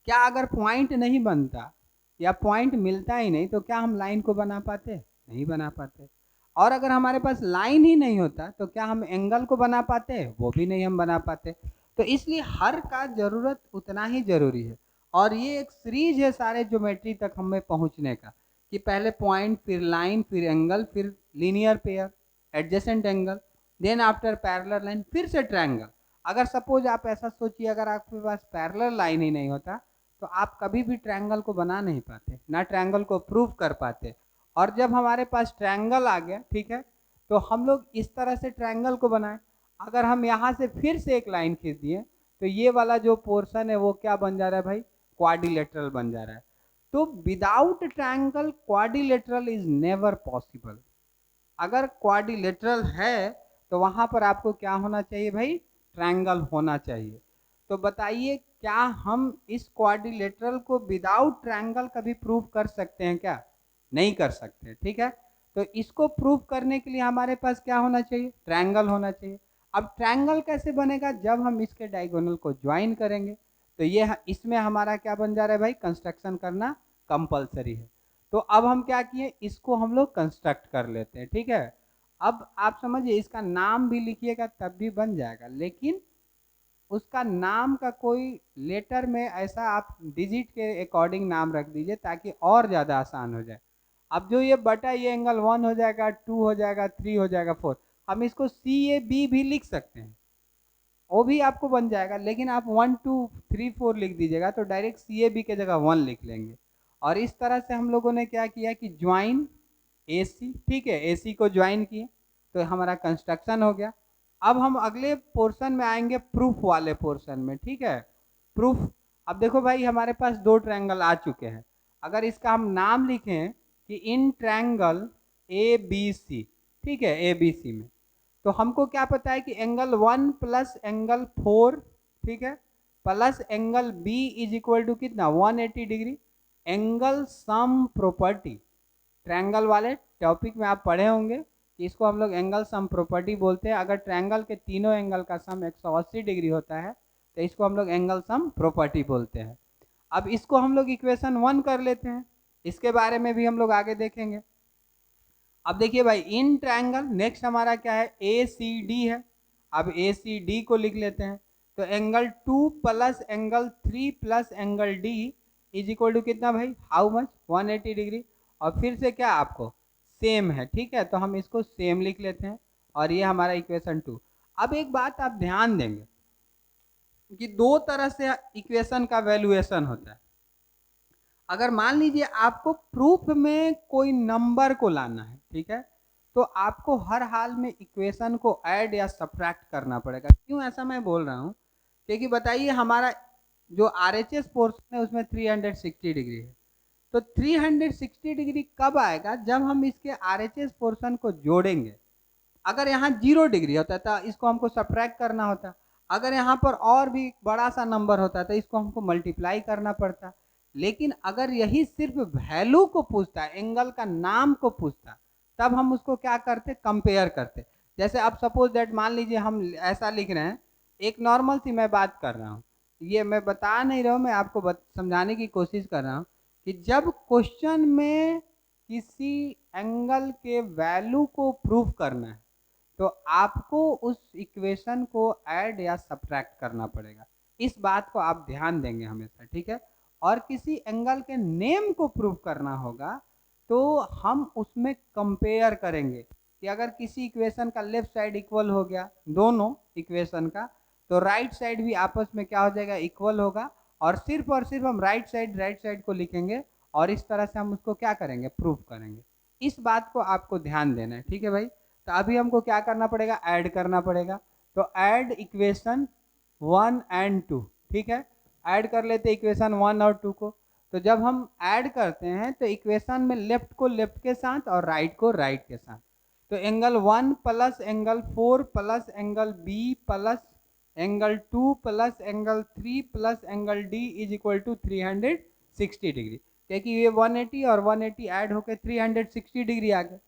क्या अगर पॉइंट नहीं बनता या पॉइंट मिलता ही नहीं तो क्या हम लाइन को बना पाते? नहीं बना पाते। और अगर हमारे पास लाइन ही नहीं होता तो क्या हम एंगल को बना पाते? वो भी नहीं हम बना पाते। तो इसलिए हर का जरूरत उतना ही जरूरी है। और ये एक सीरीज है सारे ज्योमेट्री तक हमें पहुंचने का, कि पहले पॉइंट, फिर लाइन, फिर एंगल, फिर linear pair, adjacent angle, then after parallel line, फिर से ट्रायंगल। अगर सपोज आप ऐसा सोचिए, अगर आपके पास पैरेलल लाइन ही नहीं होता तो आप कभी भी ट्रायंगल को बना नहीं पाते, ना ट्रायंगल को प्रूव कर पाते। और जब हमारे पास ट्रायंगल आ गया, ठीक है, तो हम लोग इस तरह से ट्रायंगल को बनाए। अगर हम यहाँ से फिर से एक लाइन खींच दिए तो ये वाला जो पोर्शन है वो क्या बन जा रहा है भाई? क्वाड्रिलेटरल बन जा रहा है। तो without triangle quadrilateral is never possible. अगर क्वाड्रिलेटरल है तो वहां पर आपको क्या होना चाहिए भाई? ट्रायंगल होना चाहिए। तो बताइए, क्या हम इस क्वाड्रिलेटरल को विदाउट ट्रायंगल कभी प्रूव कर सकते हैं क्या? नहीं कर सकते, ठीक है। तो इसको प्रूव करने के लिए हमारे पास क्या होना चाहिए? ट्रायंगल होना चाहिए। अब ट्रायंगल कैसे बनेगा? जब हम इसके डायगोनल को ज्वाइन करेंगे। तो ये इसमें हमारा क्या बन जा रहा है भाई? कंस्ट्रक्शन करना कंपलसरी है। तो अब हम क्या किए, इसको हम लोग कंस्ट्रक्ट कर लेते हैं, ठीक है। अब आप समझिए, इसका नाम भी लिखिएगा तब भी बन जाएगा, लेकिन उसका नाम का कोई लेटर में ऐसा आप डिजिट के अकॉर्डिंग नाम रख दीजिए ताकि और ज़्यादा आसान हो जाए। अब जो ये बटा, ये एंगल 1 हो जाएगा, 2 हो जाएगा, 3 हो जाएगा, 4। हम इसको CAB भी लिख सकते हैं, वो भी आपको बन जाएगा। लेकिन आप 1 2 3 4 लिख दीजिएगा तो डायरेक्ट CAB के जगह 1 लिख लेंगे। और इस तरह से हम लोगों ने क्या किया कि ज्वाइन AC, ठीक है, AC को ज्वाइन किए तो हमारा कंस्ट्रक्शन हो गया। अब हम अगले पोर्शन में आएंगे, प्रूफ वाले पोर्शन में, ठीक है। प्रूफ। अब देखो भाई, हमारे पास दो ट्रायंगल आ चुके हैं। अगर इसका हम नाम लिखें कि इन ट्रायंगल ABC, ठीक है, ABC में, तो हमको क्या पता है कि एंगल 1 प्लस एंगल 4, ठीक है, plus angle B is equal to कितना? 180 degree. Angle sum property, triangle वाले टॉपिक में आप पढ़े होंगे कि इसको हम लोग एंगल सम प्रॉपर्टी बोलते हैं। अगर ट्रायंगल के तीनों एंगल का सम 180 डिग्री होता है तो इसको हम लोग एंगल सम प्रॉपर्टी बोलते हैं। अब इसको हम लोग इक्वेशन 1 कर लेते हैं, इसके बारे में भी हम लोग आगे देखेंगे। अब देखिए भाई, इन ट्रायंगल, नेक्स्ट हमारा क्या है? ACD है। अब ACD को लिख लेते हैं। तो angle 2 plus angle 3 plus angle D is equal to कितना भाई? How much? 180 डिग्री। और फिर से क्या आपको सेम है, ठीक है, तो हम इसको सेम लिख लेते हैं। और ये हमारा इक्वेशन 2। अब एक बात आप ध्यान देंगे कि दो तरह से इक्वेशन का वैल्यूएशन होता है। अगर मान लीजिए आपको प्रूफ में कोई नंबर को लाना है, ठीक है, तो आपको हर हाल में इक्वेशन को ऐड या सब्ट्रैक्ट करना पड़ेगा। क्यों ऐसा मैं बोल रहा हूँ? क्योंकि बताइए, हमारा जो RHS पोर्शन है उसमें 360 डिग्री है। तो 360 डिग्री कब आएगा? जब हम इसके RHS पोर्शन को जोड़ेंगे। अगर यहाँ 0 डिग्री होता तो इसको हमको सब्ट्रैक्ट करना होता। अगर यहाँ पर और भी बड़ा सा नंबर होता तो इसको हमको मल्टीप्लाई करना पड़ता। लेकिन अगर यही सिर्फ वैल्यू को पूछता, एंगल का नाम को पूछता, तब हम उसको क्या करते? कंपेयर करते। जैसे अब सपोज दैट, मान लीजिए हम ऐसा लिख रहे हैं, एक नॉर्मल सी मैं बात कर रहा हूँ, ये मैं बता नहीं रहा हूँ, मैं आपको समझाने की कोशिश कर रहा हूँ कि जब क्वेश्चन में किसी एंगल के वैल्यू को प्रूव करना है तो आपको उस इक्वेशन को ऐड या सब्ट्रैक्ट करना पड़ेगा। इस बात को आप ध्यान देंगे हमेशा, ठीक है। और किसी एंगल के नेम को प्रूव करना होगा तो हम उसमें कंपेयर करेंगे कि अगर किसी इक्वेशन का लेफ्ट साइड इक्वल हो गया दोनों इक्वेशन का, तो राइट साइड भी आपस में क्या हो जाएगा? इक्वल होगा। और सिर्फ हम राइट साइड को लिखेंगे और इस तरह से हम उसको क्या करेंगे? प्रूव करेंगे। इस बात को आपको ध्यान देना है, ठीक है भाई। तो अभी हमको क्या करना पड़ेगा? ऐड करना पड़ेगा। तो ऐड इक्वेशन 1 एंड 2, ठीक है। ऐड कर लेते इक्वेशन 1 और 2 को। तो जब हम ऐड करते हैं तो इक्वेशन में लेफ्ट को लेफ्ट के साथ और राइट को राइट के साथ, तो angle 1 plus angle 4 plus angle B plus angle 2 plus angle 3 plus angle D is equal to 360 degree, क्योंकि ये 180 और 180 ऐड होकर 360 डिग्री आ गया।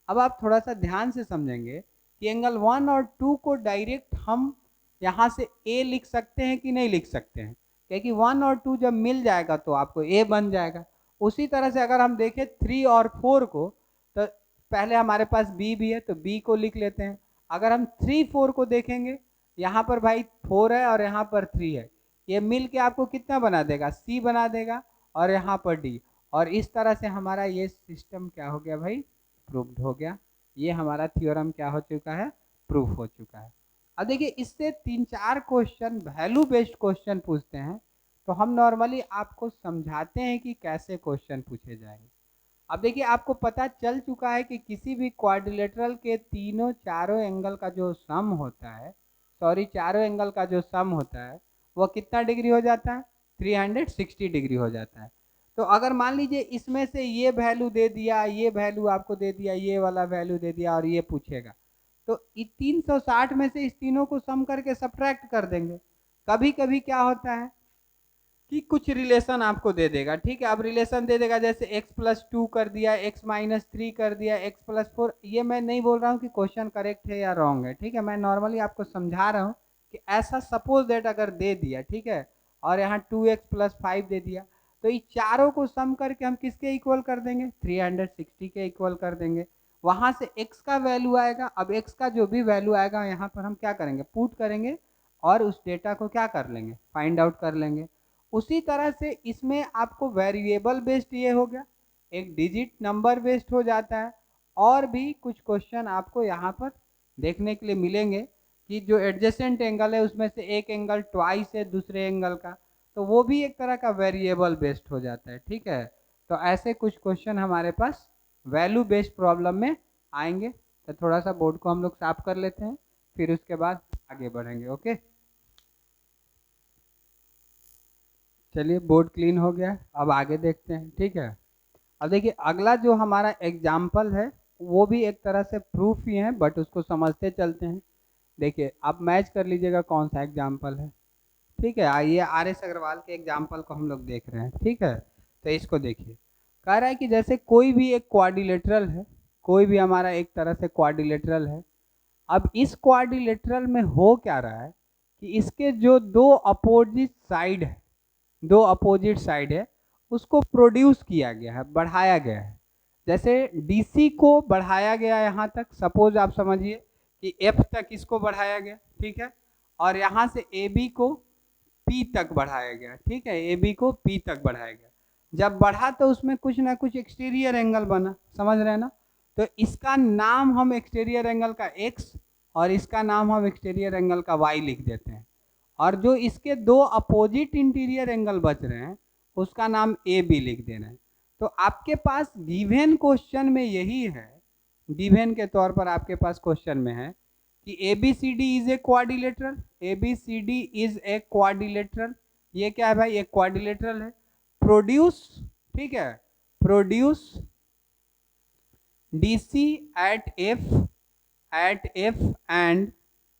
अब आप थोड़ा सा ध्यान से समझेंगे कि एंगल 1 और 2 को डायरेक्ट हम यहाँ से ए लिख सकते हैं कि नहीं लिख सकते हैं, क्योंकि 1 और 2 जब मिल जाएगा तो आपको ए बन जाएगा। उसी तरह से अगर हम देखें 3 और 4 को, तो पहले हमारे पास बी भी है तो बी को लिख लेते हैं। अगर हम 3 4 को देखेंगे, यहाँ पर भाई 4 है और यहाँ पर 3 है, ये मिल के आपको कितना बना देगा, सी बना देगा, और यहाँ पर डी। और इस तरह से हमारा ये सिस्टम क्या हो गया भाई, प्रूव्ड हो गया। ये हमारा थ्योरम क्या हो चुका है, प्रूफ हो चुका है। अब देखिए इससे 3-4 क्वेश्चन वैल्यू बेस्ड क्वेश्चन पूछते हैं, तो हम नॉर्मली आपको समझाते हैं कि कैसे क्वेश्चन पूछे जाएंगे। अब देखिए आपको पता चल चुका है कि किसी भी क्वाड्रिलेटरल के चारों एंगल का जो सम होता है, चारों एंगल का जो सम होता है वो कितना डिग्री हो जाता है, 360 डिग्री हो जाता है। तो अगर मान लीजिए इसमें से ये वैल्यू दे दिया, ये वैल्यू आपको दे दिया, ये वाला वैल्यू दे दिया और ये पूछेगा, तो 360 में से इस तीनों को सम करके सब्ट्रैक्ट कर देंगे। कभी कभी क्या होता है कि कुछ रिलेशन आपको दे देगा, ठीक है। अब रिलेशन दे देगा जैसे x+2 कर दिया, x-3 कर दिया, x+4। ये मैं नहीं बोल रहा हूँ कि क्वेश्चन करेक्ट है या रॉन्ग है, ठीक है, मैं नॉर्मली आपको समझा रहा हूँ कि ऐसा सपोज दैट अगर दे दिया, ठीक है, और यहाँ 2x+5 दे दिया, तो ये चारों को सम करके हम किसके इक्वल कर देंगे, 360 के इक्वल कर देंगे। वहां से x का वैल्यू आएगा। अब x का जो भी वैल्यू आएगा यहाँ पर हम क्या करेंगे, पुट करेंगे और उस डेटा को क्या कर लेंगे, फाइंड आउट कर लेंगे। उसी तरह से इसमें आपको वेरिएबल बेस्ड ये हो गया, एक डिजिट नंबर बेस्ड हो जाता है। और भी कुछ क्वेश्चन आपको यहाँ पर देखने के लिए मिलेंगे कि जो एडजेसेंट एंगल है उसमें से एक एंगल ट्वाइस है दूसरे एंगल का, तो वो भी एक तरह का वेरिएबल बेस्ड हो जाता है, ठीक है। तो ऐसे कुछ क्वेश्चन हमारे पास वैल्यू बेस्ड प्रॉब्लम में आएंगे। तो थोड़ा सा बोर्ड को हम लोग साफ कर लेते हैं, फिर उसके बाद आगे बढ़ेंगे। ओके, चलिए बोर्ड क्लीन हो गया, अब आगे देखते हैं, ठीक है। अब देखिए अगला जो हमारा एग्जाम्पल है वो भी एक तरह से प्रूफ ही है, बट उसको समझते चलते हैं। देखिए आप मैच कर लीजिएगा कौन सा एग्जाम्पल है, ठीक है। आइए आर.एस. अग्रवाल के एग्जाम्पल को हम लोग देख रहे हैं, ठीक है। तो इसको देखिए, कह रहा है कि जैसे कोई भी एक क्वाड्रिलेटरल है, कोई भी हमारा एक तरह से क्वाड्रिलेटरल है। अब इस क्वाड्रिलेटरल में हो क्या रहा है कि इसके जो दो अपोजिट साइड है, दो अपोजिट साइड है, उसको प्रोड्यूस किया गया है, बढ़ाया गया है। जैसे DC को बढ़ाया गया यहाँ तक, सपोज आप समझिए कि F तक इसको बढ़ाया गया, ठीक है, और यहाँ से AB को P तक बढ़ाया गया, ठीक है, AB को P तक बढ़ाया गया। जब बढ़ा तो उसमें कुछ ना कुछ एक्सटीरियर एंगल बना, समझ रहे हैं ना। तो इसका नाम हम एक्सटीरियर एंगल का X और इसका नाम हम एक्सटीरियर एंगल का Y लिख देते हैं। और जो इसके दो अपोजिट इंटीरियर एंगल बच रहे हैं उसका नाम ए बी लिख देना है। तो आपके पास गिवन क्वेश्चन में यही है, गिवन के तौर पर आपके पास क्वेश्चन में है कि A B C D is a quadrilateral, A B C D is a quadrilateral. ये क्या है भाई, एक क्वाड्रिलेटरल है। प्रोड्यूस, ठीक है, produce D C at F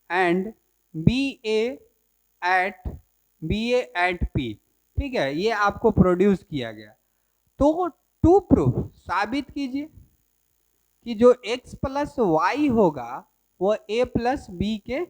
and B A at P, ठीक है, ये आपको प्रोड्यूस किया गया। तो टू प्रूफ, साबित कीजिए कि जो x प्लस वाई होगा वो a प्लस बी के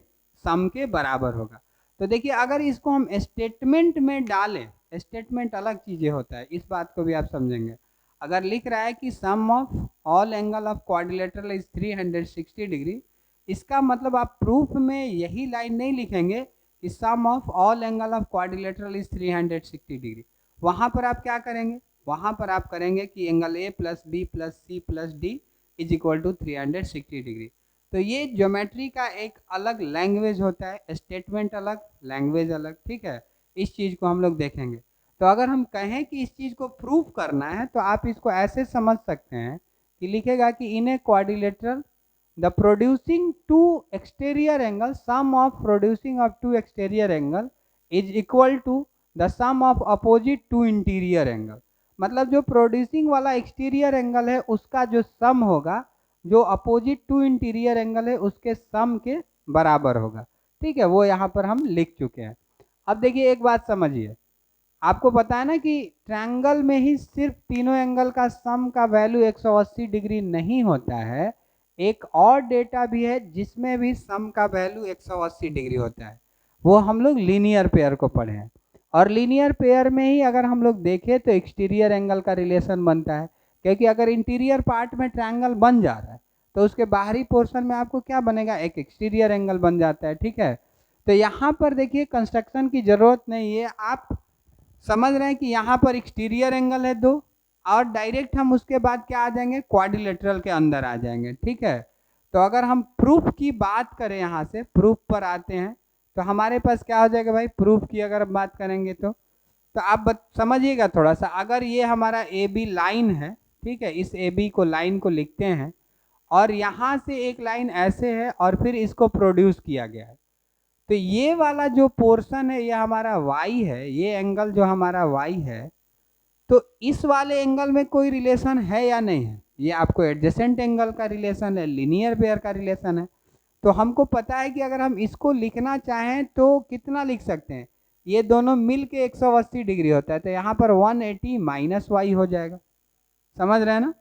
सम के बराबर होगा। तो देखिए अगर इसको हम स्टेटमेंट में डालें, स्टेटमेंट अलग चीजें होता है, इस बात को भी आप समझेंगे। अगर लिख रहा है कि sum of all angle of quadrilateral is 360 degree, इसका मतलब आप प्रूफ में यही लाइन नहीं लिखेंगे कि sum of all angle of quadrilateral is 360 degree. वहां पर आप क्या करेंगे, वहां पर आप करेंगे कि angle A plus B plus C plus D is equal to 360 degree. तो ये ज्योमेट्री का एक अलग लैंग्वेज होता है, स्टेटमेंट अलग, लैंग्वेज अलग, ठीक है। इस चीज़ को हम लोग देखेंगे। तो अगर हम कहें कि इस चीज़ को प्रूफ करना है तो आप इसको ऐसे समझ सकते हैं कि लिखेगा कि in a quadrilateral the producing two exterior angle, sum of producing of two exterior angle is equal to the sum of opposite two interior angle। मतलब जो प्रोड्यूसिंग वाला एक्सटीरियर एंगल है उसका जो सम होगा जो अपोजिट टू इंटीरियर एंगल है उसके सम के बराबर होगा। ठीक है, वो यहाँ पर हम लिख चुके हैं। अब देखिए एक बात समझिए, आपको पता है ना कि ट्रायंगल में ही सिर्फ तीनों एंगल का सम का वैल्यू 180 डिग्री नहीं होता है, एक और डेटा भी है जिसमें भी सम का वैल्यू 180 डिग्री होता है। वो हम लोग लीनियर पेयर को पढ़े हैं, और लीनियर पेयर में ही अगर हम लोग देखें तो एक्सटीरियर एंगल का रिलेशन बनता है, क्योंकि अगर इंटीरियर पार्ट में ट्रायंगल बन जा रहा है तो उसके बाहरी पोर्शन में आपको क्या बनेगा, एक एक्सटीरियर एंगल बन जाता है। ठीक है, तो यहाँ पर देखिए कंस्ट्रक्शन की जरूरत नहीं है, आप समझ रहे हैं कि यहाँ पर एक्सटीरियर एंगल है दो, और डायरेक्ट हम उसके बाद क्या आ जाएंगे, क्वाड्रिलेटरल के अंदर आ जाएंगे। ठीक है, तो अगर हम प्रूफ की बात करें, यहाँ से प्रूफ पर आते हैं, तो हमारे पास क्या हो जाएगा भाई, प्रूफ की अगर बात करेंगे तो आप समझिएगा थोड़ा सा। अगर ये हमारा ए बी लाइन है, ठीक है, इस ए बी को लाइन को लिखते हैं, और यहाँ से एक लाइन ऐसे है और फिर इसको प्रोड्यूस किया गया है, तो ये वाला जो पोर्शन है ये हमारा y है, ये एंगल जो हमारा y है, तो इस वाले एंगल में कोई रिलेशन है या नहीं है, ये आपको एडजेसेंट एंगल का रिलेशन है, लीनियर पेयर का रिलेशन है। तो हमको पता है कि अगर हम इसको लिखना चाहें तो कितना लिख सकते हैं, ये दोनों मिल के 180 डिग्री होता है, तो यहाँ पर 180 माइनस वाई हो जाएगा। समझ रहे हैं ना?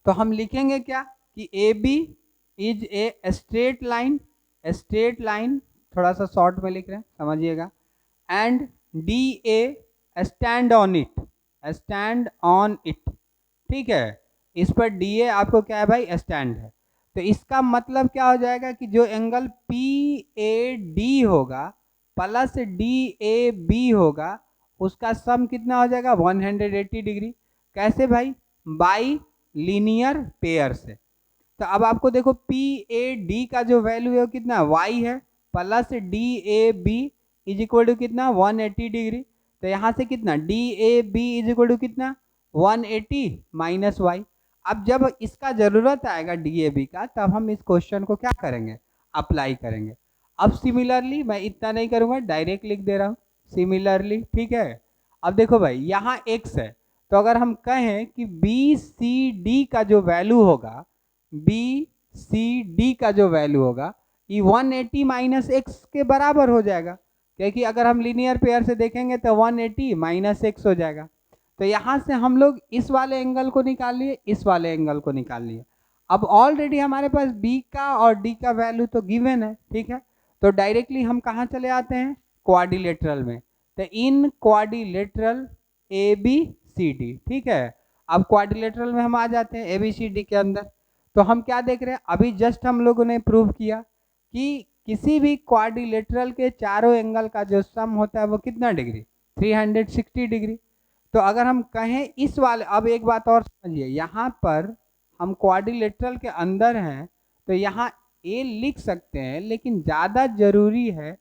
तो हम लिखेंगे क्या कि A B is a straight line, straight line थोड़ा सा शॉर्ट में लिख रहे हैं, समझिएगा, and D A stand on it, stand on it. ठीक है, इस पर डी ए आपको क्या है भाई, स्टैंड है। तो इसका मतलब क्या हो जाएगा कि जो एंगल पी ए डी होगा प्लस डी ए बी होगा, उसका सम कितना हो जाएगा, 180 डिग्री। कैसे भाई, बाई लीनियर पेयर से। तो अब आपको देखो पी ए डी का जो वैल्यू है वो कितना, वाई है, plus D A B is equal to कितना, 180 डिग्री। तो यहाँ से कितना, D A B is equal to कितना, 180 माइनस वाई। अब जब इसका जरूरत आएगा डी ए बी का, तब हम इस क्वेश्चन को क्या करेंगे, अप्लाई करेंगे। अब सिमिलरली मैं इतना नहीं करूँगा, डायरेक्ट लिख दे रहा हूँ सिमिलरली। ठीक है, अब देखो भाई यहाँ x है, तो अगर हम कहें कि बी सी डी का जो वैल्यू होगा, बी सी डी का जो वैल्यू होगा ये 180 माइनस एक्स के बराबर हो जाएगा, क्योंकि अगर हम लीनियर पेयर से देखेंगे तो 180 माइनस एक्स हो जाएगा। तो यहाँ से हम लोग इस वाले एंगल को निकाल लिए, इस वाले एंगल को निकाल लिए। अब ऑलरेडी हमारे पास बी का और डी का वैल्यू तो गिवन है। ठीक है, तो डायरेक्टली हम कहाँ चले आते हैं, क्वाड्रिलेटरल में। तो इन quadrilateral A B C D. ठीक है, अब क्वाड्रिलेटरल में हम आ जाते हैं ए बी सी डी के अंदर। तो हम क्या देख रहे हैं, अभी जस्ट हम लोगों ने प्रूव किया कि किसी भी क्वाड्रिलेटरल के चारों एंगल का जो सम होता है वो कितना डिग्री, 360 डिग्री। तो अगर हम कहें इस वाले, अब एक बात और समझिए, यहाँ पर हम क्वाड्रिलेटरल के अंदर हैं तो यहाँ ए लिख सकते हैं, लेकिन ज़्यादा जरूरी है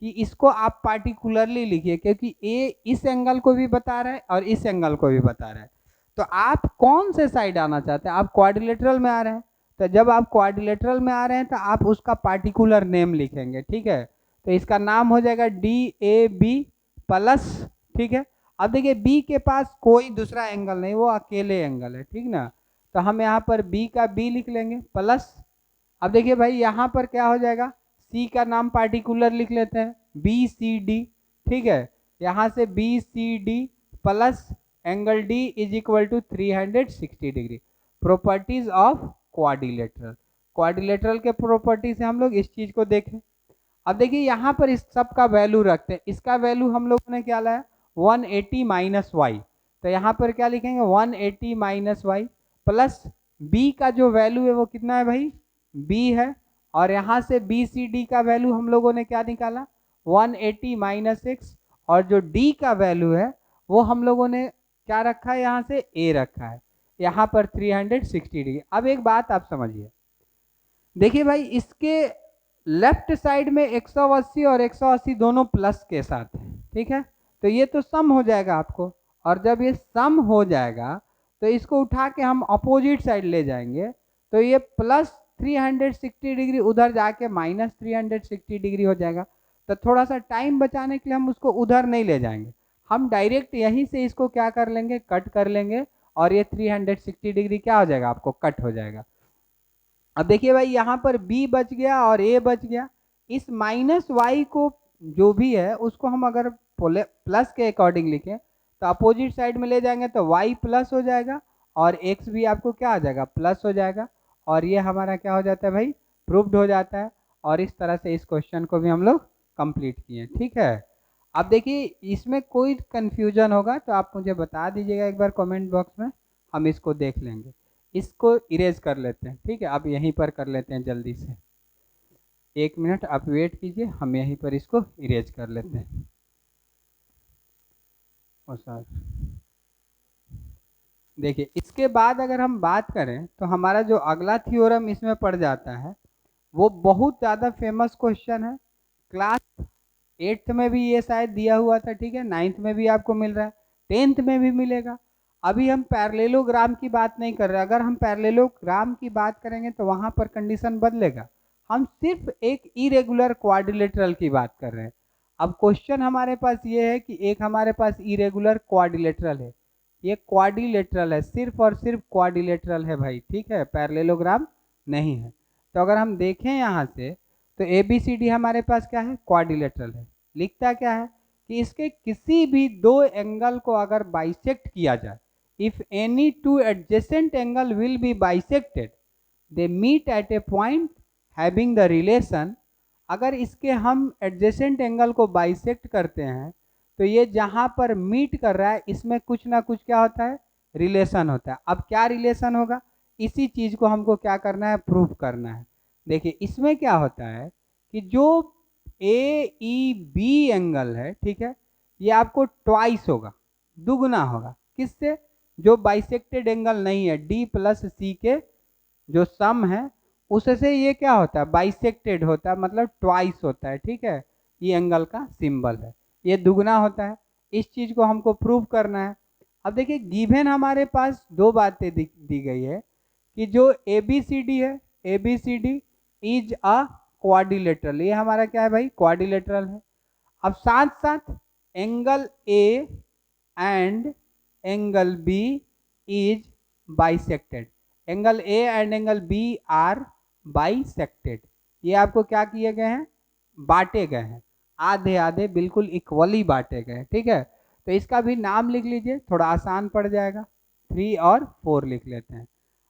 कि इसको आप पार्टिकुलरली लिखिए, क्योंकि ए इस एंगल को भी बता रहा है और इस एंगल को भी बता रहा है। तो आप कौन से साइड आना चाहते हैं, आप क्वाड्रिलेटरल में आ रहे हैं, तो जब आप क्वाड्रिलेटरल में आ रहे हैं तो आप उसका पार्टिकुलर नेम लिखेंगे। ठीक है, तो इसका नाम हो जाएगा डी ए बी प्लस। ठीक है, अब देखिए बी के पास कोई दूसरा एंगल नहीं, वो अकेले एंगल है। ठीक ना, तो हम यहाँ पर बी का बी लिख लेंगे प्लस। अब देखिए भाई यहाँ पर क्या हो जाएगा, सी का नाम पार्टिकुलर लिख लेते हैं, बी सी डी। ठीक है, यहाँ से B C D plus angle D is equal to 360 degree. Properties of quadrilateral, quadrilateral के प्रॉपर्टी से हम लोग इस चीज को देखें। अब देखिए यहाँ पर इस सब का वैल्यू रखते हैं, इसका वैल्यू हम लोगों ने क्या लाया, 180 माइनस वाई। तो यहाँ पर क्या लिखेंगे, 180 माइनस वाई प्लस बी का जो वैल्यू है वो कितना है भाई, बी है, और यहाँ से बी सी डी का वैल्यू हम लोगों ने क्या निकाला, 180 माइनस एक्स, और जो डी का वैल्यू है वो हम लोगों ने क्या रखा है, यहाँ से ए रखा है, यहाँ पर 360 डिग्री। अब एक बात आप समझिए, देखिए भाई इसके लेफ्ट साइड में 180 और 180 दोनों प्लस के साथ है। ठीक है, तो ये तो सम हो जाएगा आपको, और जब ये सम हो जाएगा तो इसको उठा के हम अपोजिट साइड ले जाएंगे, तो ये प्लस 360 डिग्री उधर जाके माइनस 360 डिग्री हो जाएगा। तो थोड़ा सा टाइम बचाने के लिए हम उसको उधर नहीं ले जाएंगे, हम डायरेक्ट यहीं से इसको क्या कर लेंगे, कट कर लेंगे, और ये 360 डिग्री क्या हो जाएगा, आपको कट हो जाएगा। अब देखिए भाई यहाँ पर b बच गया और a बच गया। इस माइनस वाई को जो भी है उसको हम अगर प्लस के अकॉर्डिंग लिखें तो अपोजिट साइड में ले जाएंगे तो y प्लस हो जाएगा और x भी आपको क्या आ जाएगा, प्लस हो जाएगा। और ये हमारा क्या हो जाता है भाई, प्रूव्ड हो जाता है। और इस तरह से इस क्वेश्चन को भी हम लोग कंप्लीट किए। ठीक है, अब देखिए इसमें कोई कंफ्यूजन होगा तो आप मुझे बता दीजिएगा एक बार कमेंट बॉक्स में, हम इसको देख लेंगे। इसको इरेज कर लेते हैं, ठीक है, अब यहीं पर कर लेते हैं जल्दी से। 1 मिनट आप वेट कीजिए, हम यहीं पर इसको इरेज कर लेते हैं। ओ सर, देखिए इसके बाद अगर हम बात करें तो हमारा जो अगला थ्योरम इसमें पड़ जाता है वो बहुत ज़्यादा फेमस क्वेश्चन है। क्लास 8th में भी ये शायद दिया हुआ था, ठीक है, 9th में भी आपको मिल रहा है, 10th में भी मिलेगा। अभी हम पैरेललोग्राम की बात नहीं कर रहे, अगर हम पैरेललोग्राम की बात करेंगे तो वहाँ पर कंडीशन बदलेगा। हम सिर्फ एक इरेगुलर क्वाड्रिलेटरल की बात कर रहे हैं। अब क्वेश्चन हमारे पास ये है कि एक हमारे पास इरेगुलर क्वाड्रिलेटरल है, ये क्वाड्रिलेटरल है, सिर्फ और सिर्फ क्वाड्रिलेटरल है भाई, ठीक है, पैरेललोग्राम नहीं है। तो अगर हम देखें यहाँ से तो ए बी सी डी हमारे पास क्या है, क्वाड्रिलेटरल है। लिखता क्या है कि इसके किसी भी दो एंगल को अगर बाइसेक्ट किया जाए, if any two adjacent angle will be bisected they meet at a point having the relation. अगर इसके हम एडजेसेंट एंगल को बाइसेक्ट करते हैं तो ये जहां पर मीट कर रहा है इसमें कुछ ना कुछ क्या होता है, रिलेशन होता है। अब क्या रिलेशन होगा, इसी चीज को हमको क्या करना है, प्रूफ करना है। देखिए इसमें क्या होता है कि जो ए ई बी एंगल है, ठीक है, ये आपको ट्वाइस होगा, दुगना होगा, किससे, जो बाइसेक्टेड एंगल नहीं है, डी प्लस सी के जो सम है उससे ये क्या होता है, बाइसेक्टेड होता है, मतलब ट्वाइस होता है। ठीक है, ये एंगल का सिंबल है, ये दुगना होता है। इस चीज को हमको प्रूव करना है। अब देखिए गिवन हमारे पास दो बातें दी गई है कि जो ए बी सी डी है, A B C D is a quadrilateral, ये हमारा क्या है भाई, क्वाड्रिलेटरल है। अब साथ साथ angle A and angle B is bisected, angle A and angle B are bisected. ये आपको क्या किए गए हैं, बांटे गए हैं, आधे आधे बिल्कुल इक्वली बांटे गए हैं। ठीक है, तो इसका भी नाम लिख लीजिए, थोड़ा आसान पड़ जाएगा, 3 और 4 लिख लेते हैं।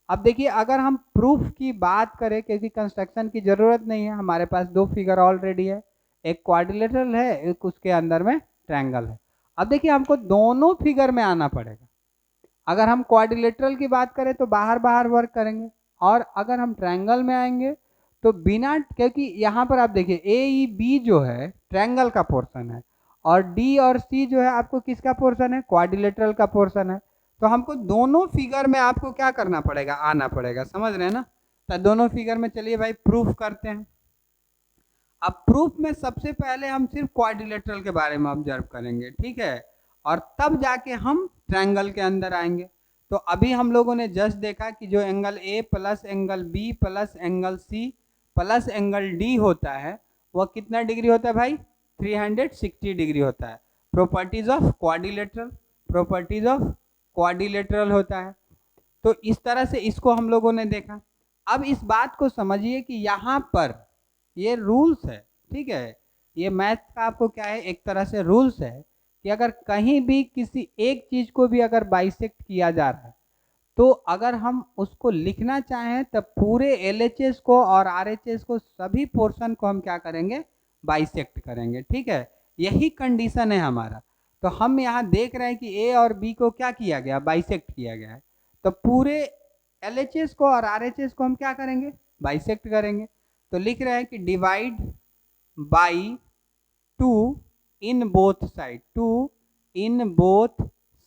अब देखिए अगर हम प्रूफ की बात करें, क्योंकि कंस्ट्रक्शन की जरूरत नहीं है, हमारे पास दो फिगर ऑलरेडी है, एक क्वाड्रिलेटरल है, एक उसके अंदर में ट्रायंगल है। अब देखिए हमको दोनों फिगर में आना पड़ेगा। अगर हम क्वाड्रिलेटरल की बात करें तो बाहर बाहर वर्क करेंगे, और अगर हम ट्रायंगल में आएंगे तो बिना, क्योंकि यहाँ पर आप देखिए ए ई बी जो है ट्रायंगल का पोर्शन है और डी और सी जो है आपको किसका पोर्शन है, क्वाड्रिलेटरल का पोर्शन है। तो हमको दोनों फिगर में आपको क्या करना पड़ेगा, आना पड़ेगा, समझ रहे हैं ना। तो दोनों फिगर में चलिए भाई प्रूफ करते हैं। अब प्रूफ में सबसे पहले हम सिर्फ क्वाड्रिलेटरल के बारे में ऑब्जर्व करेंगे, ठीक है, और तब जाके हम ट्रायंगल के अंदर आएंगे। तो अभी हम लोगों ने जस्ट देखा कि जो angle A plus angle B plus angle C plus angle D होता है वह कितना डिग्री होता है भाई, 360 डिग्री होता है। Properties of quadrilateral, properties of quadrilateral होता है। तो इस तरह से इसको हम लोगों ने देखा। अब इस बात को समझिए कि यहाँ पर ये रूल्स है, ठीक है, ये मैथ का आपको क्या है, एक तरह से रूल्स है कि अगर कहीं भी किसी एक चीज को भी अगर बाइसेक्ट किया जा रहा है तो अगर हम उसको लिखना चाहें तब पूरे एलएचएस को और आरएचएस को, सभी पोर्शन को हम क्या करेंगे, बाइसेक्ट करेंगे। ठीक है, यही कंडीशन है हमारा। तो हम यहाँ देख रहे हैं कि ए और बी को क्या किया गया, बाइसेक्ट किया गया है। तो पूरे एलएचएस को और आरएचएस को हम क्या करेंगे, बाइसेक्ट करेंगे। तो लिख रहे हैं कि divide by 2 in both side, 2 in both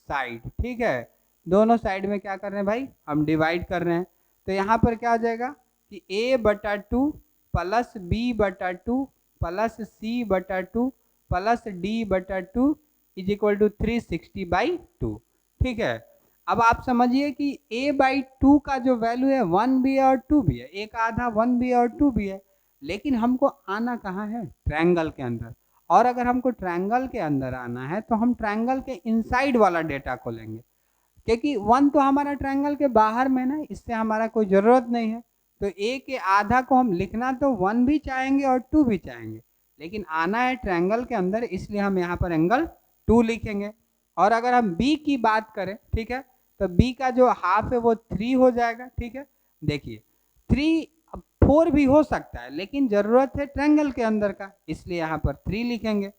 side. ठीक है, दोनों साइड में क्या कर रहे हैं भाई, हम डिवाइड कर रहे हैं। तो यहाँ पर क्या हो जाएगा कि a/2 plus b/2 plus c/2 plus d/2 is equal to 360/2। ठीक है, अब आप समझिए कि a/2 का जो वैल्यू है 1 भी है और 2 भी है, एक आधा 1 भी है और 2 भी है, लेकिन हमको आना कहाँ है, ट्रायंगल के अंदर। और अगर हमको ट्रायंगल के अंदर आना है तो हम ट्रायंगल के इनसाइड वाला डेटा को लेंगे, क्योंकि 1 तो हमारा ट्रायंगल के बाहर में ना, इससे हमारा कोई ज़रूरत नहीं है। तो a के आधा को हम लिखना तो 1 भी चाहेंगे और 2 भी चाहेंगे, लेकिन आना है ट्रायंगल के अंदर, इसलिए हम यहाँ पर एंगल 2 लिखेंगे। और अगर हम b की बात करें, ठीक है, तो b का जो हाफ है वो 3 हो जाएगा। ठीक है, देखिए 3 4 भी हो सकता है, लेकिन जरूरत है ट्रायंगल के अंदर का, इसलिए यहाँ पर 3 लिखेंगे।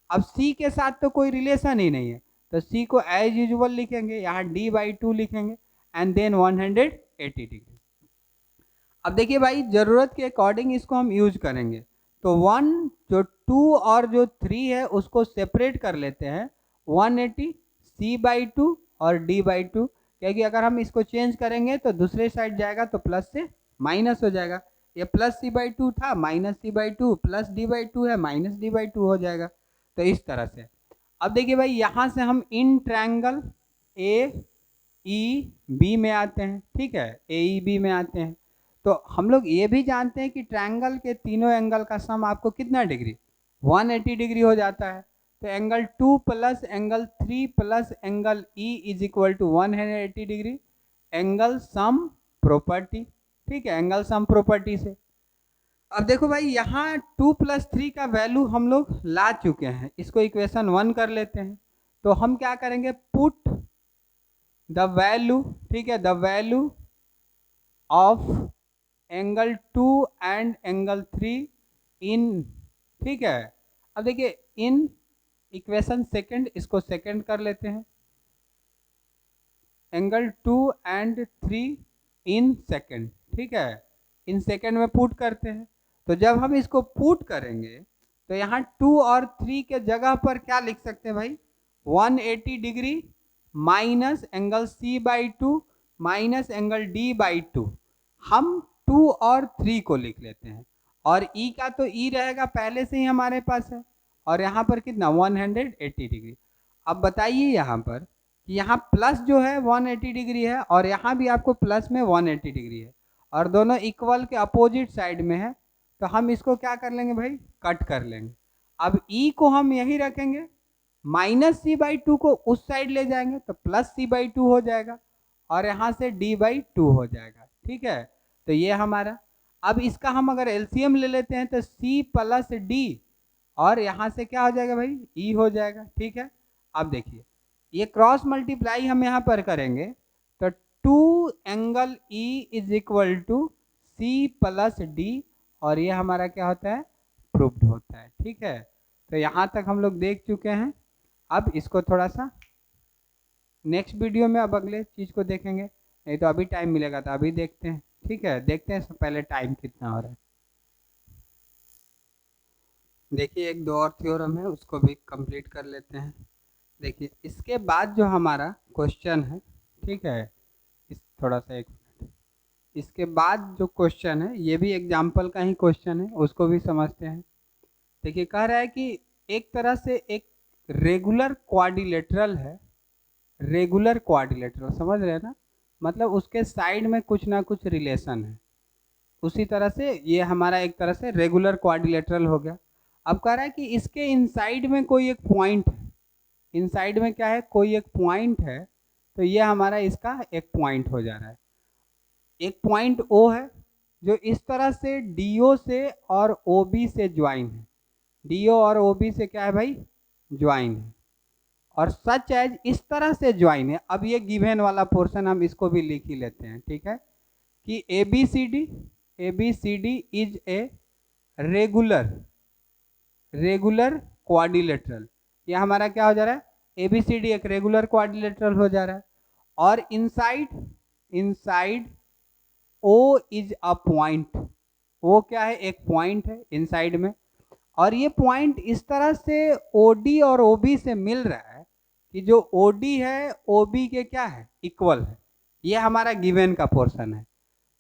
अब c के साथ तो कोई रिलेशन ही नहीं है, तो c को एज यूजुअल लिखेंगे, यहाँ d/2 लिखेंगे एंड देन 180 डिग्री। अब देखिए भाई, जरूरत के अकॉर्डिंग इसको हम यूज करेंगे। तो 1 जो 2 और जो 3 है उसको सेपरेट कर लेते हैं, 180 c/2 और d/2, क्योंकि अगर हम इसको चेंज करेंगे तो दूसरे साइड जाएगा तो प्लस से माइनस हो जाएगा। ये प्लस c/2 था, माइनस c/2, प्लस d/2 है, माइनस d/2 हो जाएगा। तो इस तरह से अब देखिए भाई, यहाँ से हम in triangle A E B में आते हैं। ठीक है, ए ई बी में आते हैं, तो हम लोग ये भी जानते हैं कि ट्रायंगल के तीनों एंगल का सम आपको कितना डिग्री, 180 डिग्री हो जाता है। तो angle 2 plus angle 3 plus angle E is equal to 180 degree, angle sum property. ठीक है, एंगल सम प्रॉपर्टी से अब देखो भाई, यहाँ 2 + 3 का वैल्यू हम लोग ला चुके हैं, इसको इक्वेशन 1 कर लेते हैं। तो हम क्या करेंगे, पुट द वैल्यू, ठीक है, the value of angle 2 and angle 3 इन, ठीक है। अब देखिए इन इक्वेशन सेकंड, इसको सेकंड कर लेते हैं, एंगल 2 एंड 3 इन सेकंड। ठीक है, इन सेकंड में पुट करते हैं। तो जब हम इसको पुट करेंगे तो यहाँ 2 और 3 के जगह पर क्या लिख सकते हैं भाई, 180 degree minus angle c/2 minus angle d/2। हम 2 और 3 को लिख लेते हैं, और e का तो e रहेगा पहले से ही हमारे पास है, और यहाँ पर कितना 180 डिग्री। अब बताइए यहाँ पर कि यहाँ प्लस जो है 180 डिग्री है, और यहाँ भी आपको प्लस में 180 डिग्री है, और दोनों इक्वल के अपोजिट साइड में है। तो हम इसको क्या कर लेंगे भाई, कट कर लेंगे। अब e को हम यही रखेंगे, माइनस c/2 को उस साइड ले जाएंगे तो प्लस c/2 हो जाएगा, और यहाँ से d/2 हो जाएगा। ठीक है, तो ये हमारा, अब इसका हम अगर एलसीएम ले लेते हैं तो c + d, और यहाँ से क्या हो जाएगा भाई, e हो जाएगा। ठीक है, अब देखिए ये क्रॉस मल्टीप्लाई हम यहाँ पर करेंगे तो 2 angle e is equal to c + d, और ये हमारा क्या होता है, प्रूव्ड होता है। ठीक है, तो यहाँ तक हम लोग देख चुके हैं। अब इसको थोड़ा सा नेक्स्ट वीडियो में अब अगले चीज़ को देखेंगे, नहीं तो अभी टाइम मिलेगा तो अभी देखते हैं। ठीक है, देखते हैं पहले टाइम कितना हो रहा है। देखिए एक 2 और थ्योरम है, उसको भी कंप्लीट कर लेते हैं। देखिए इसके बाद जो हमारा क्वेश्चन है, ठीक है, इस थोड़ा सा 1 मिनट, इसके बाद जो क्वेश्चन है ये भी एग्जाम्पल का ही क्वेश्चन है, उसको भी समझते हैं। देखिए कह रहा है कि एक तरह से एक रेगुलर क्वाड्रिलेटरल है, रेगुलर क्वाड्रिलेटरल समझ रहे हैं ना, मतलब उसके साइड में कुछ ना कुछ रिलेशन है। उसी तरह से ये हमारा एक तरह से रेगुलर क्वाड्रिलेटरल हो गया। अब कह रहा है कि इसके इनसाइड में कोई एक पॉइंट है, इनसाइड में क्या है, कोई एक पॉइंट है, तो ये हमारा इसका एक पॉइंट हो जा रहा है। एक पॉइंट O है जो इस तरह से DO से और OB से ज्वाइन है, DO और OB से क्या है भाई, ज्वाइन है, और सच एज इस तरह से ज्वाइन है। अब ये गिवन वाला पोर्शन हम इसको भी लिख ही लेते हैं। ठीक है, कि ABCD is a regular quadrilateral, ये हमारा क्या हो जा रहा है, ABCD एक रेगुलर क्वाड्रिलेटरल हो जा रहा है, और inside O is a point, वो क्या है, एक पॉइंट है इनसाइड में, और ये पॉइंट इस तरह से OD और OB से मिल रहा है कि जो OD है OB के क्या है, इक्वल है। ये हमारा गिवन का पोर्शन है।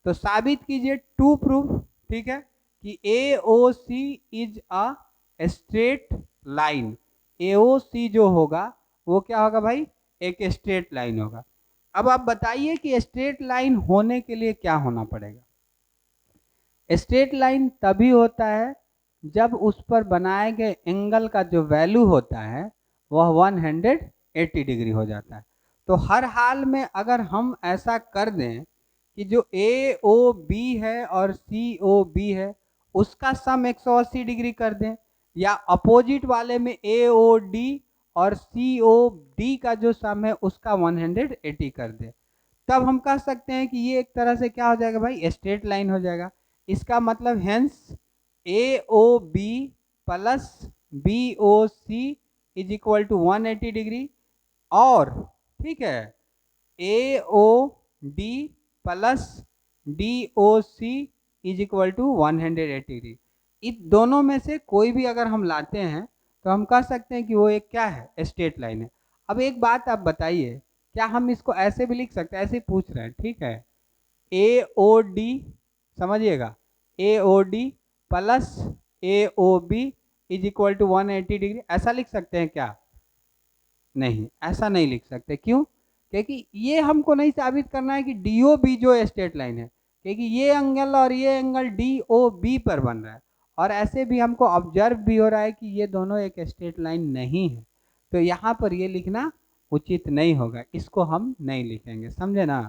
तो साबित कीजिए टू प्रूफ, ठीक है, कि AOC is a straight line, AOC जो होगा वो क्या होगा भाई, एक स्ट्रेट लाइन होगा। अब आप बताइए कि स्ट्रेट लाइन होने के लिए क्या होना पड़ेगा। स्ट्रेट लाइन तभी होता है जब उस पर बनाए गए एंगल का जो वैल्यू होता है वह 180 डिग्री हो जाता है। तो हर हाल में अगर हम ऐसा कर दें कि जो ए ओ बी है और सी ओ बी है उसका सम 180 डिग्री कर दें, या अपोजिट वाले में ए ओ डी और सी ओ डी का जो सम है उसका 180 कर दें, तब हम कह सकते हैं कि ये एक तरह से क्या हो जाएगा भाई, स्ट्रेट लाइन हो जाएगा। इसका मतलब hence A O B plus B O C is equal to 180 degree, और ठीक है A O D plus D O C is equal to 180 degree. इन दोनों में से कोई भी अगर हम लाते हैं तो हम कह सकते हैं कि वो एक क्या है, स्ट्रेट लाइन है। अब एक बात आप बताइए, क्या हम इसको ऐसे भी लिख सकते हैं, ऐसे ही पूछ रहे हैं, ठीक है, ए ओ डी, समझिएगा, A O D plus A O B is equal to 180 degree, ऐसा लिख सकते हैं क्या? नहीं, ऐसा नहीं लिख सकते। क्यों? क्योंकि ये हमको नहीं साबित करना है कि डी ओ बी जो स्ट्रेट लाइन है, क्योंकि ये एंगल और ये एंगल डी ओ बी पर बन रहा है, और ऐसे भी हमको ऑब्जर्व भी हो रहा है कि ये दोनों एक स्ट्रेट लाइन नहीं है, तो यहाँ पर ये लिखना उचित नहीं होगा, इसको हम नहीं लिखेंगे, समझे ना?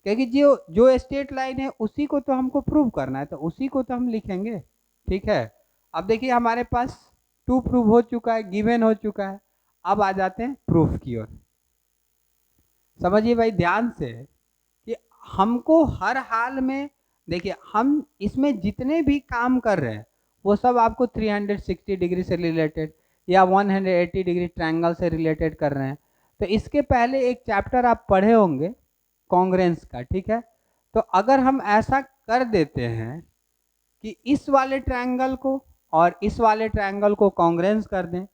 क्योंकि जो जो स्ट्रेट लाइन है उसी को तो हमको प्रूव करना है, तो उसी को तो हम लिखेंगे, ठीक है। अब देखिए हमारे पास टू प्रूव हो चुका है, गिवन हो चुका है, अब आ जाते हैं प्रूफ की ओर। समझिए भाई ध्यान से कि हमको हर हाल में, देखिए हम इसमें जितने भी काम कर रहे हैं वो सब आपको 360 डिग्री से रिलेटेड या 180 डिग्री ट्रायंगल से रिलेटेड कर रहे हैं। तो इसके पहले एक चैप्टर आप पढ़े होंगे कॉन्ग्रेंस का, ठीक है। तो अगर हम ऐसा कर देते हैं कि इस वाले ट्रायंगल को और इस वाले ट्रायंगल को कॉन्ग्रेंस कर दें,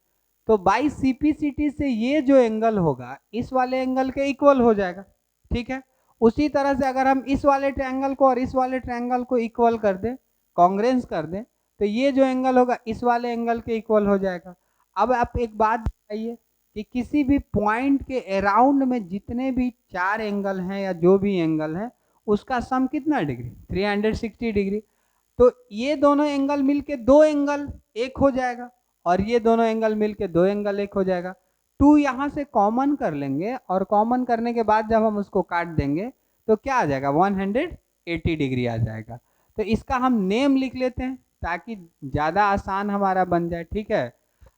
तो बाई सीपीसीटी से ये जो एंगल होगा इस वाले एंगल के इक्वल हो जाएगा, ठीक है। उसी तरह से अगर हम इस वाले ट्रायंगल को और इस वाले ट्रायंगल को इक्वल कर दें, कॉन्ग्रेंस कर दें, तो ये जो एंगल होगा इस वाले एंगल के इक्वल हो जाएगा। अब आप एक बात बताइए कि किसी भी पॉइंट के अराउंड में जितने भी चार एंगल हैं या जो भी एंगल है उसका सम कितना डिग्री, 360 डिग्री। तो ये दोनों एंगल मिलके दो एंगल एक हो जाएगा, और ये दोनों एंगल मिलके दो एंगल एक हो जाएगा। टू यहाँ से कॉमन कर लेंगे, और कॉमन करने के बाद जब हम उसको काट देंगे तो क्या आ जाएगा, 180 डिग्री आ जाएगा। तो इसका हम नेम लिख लेते हैं ताकि ज़्यादा आसान हमारा बन जाए, ठीक है।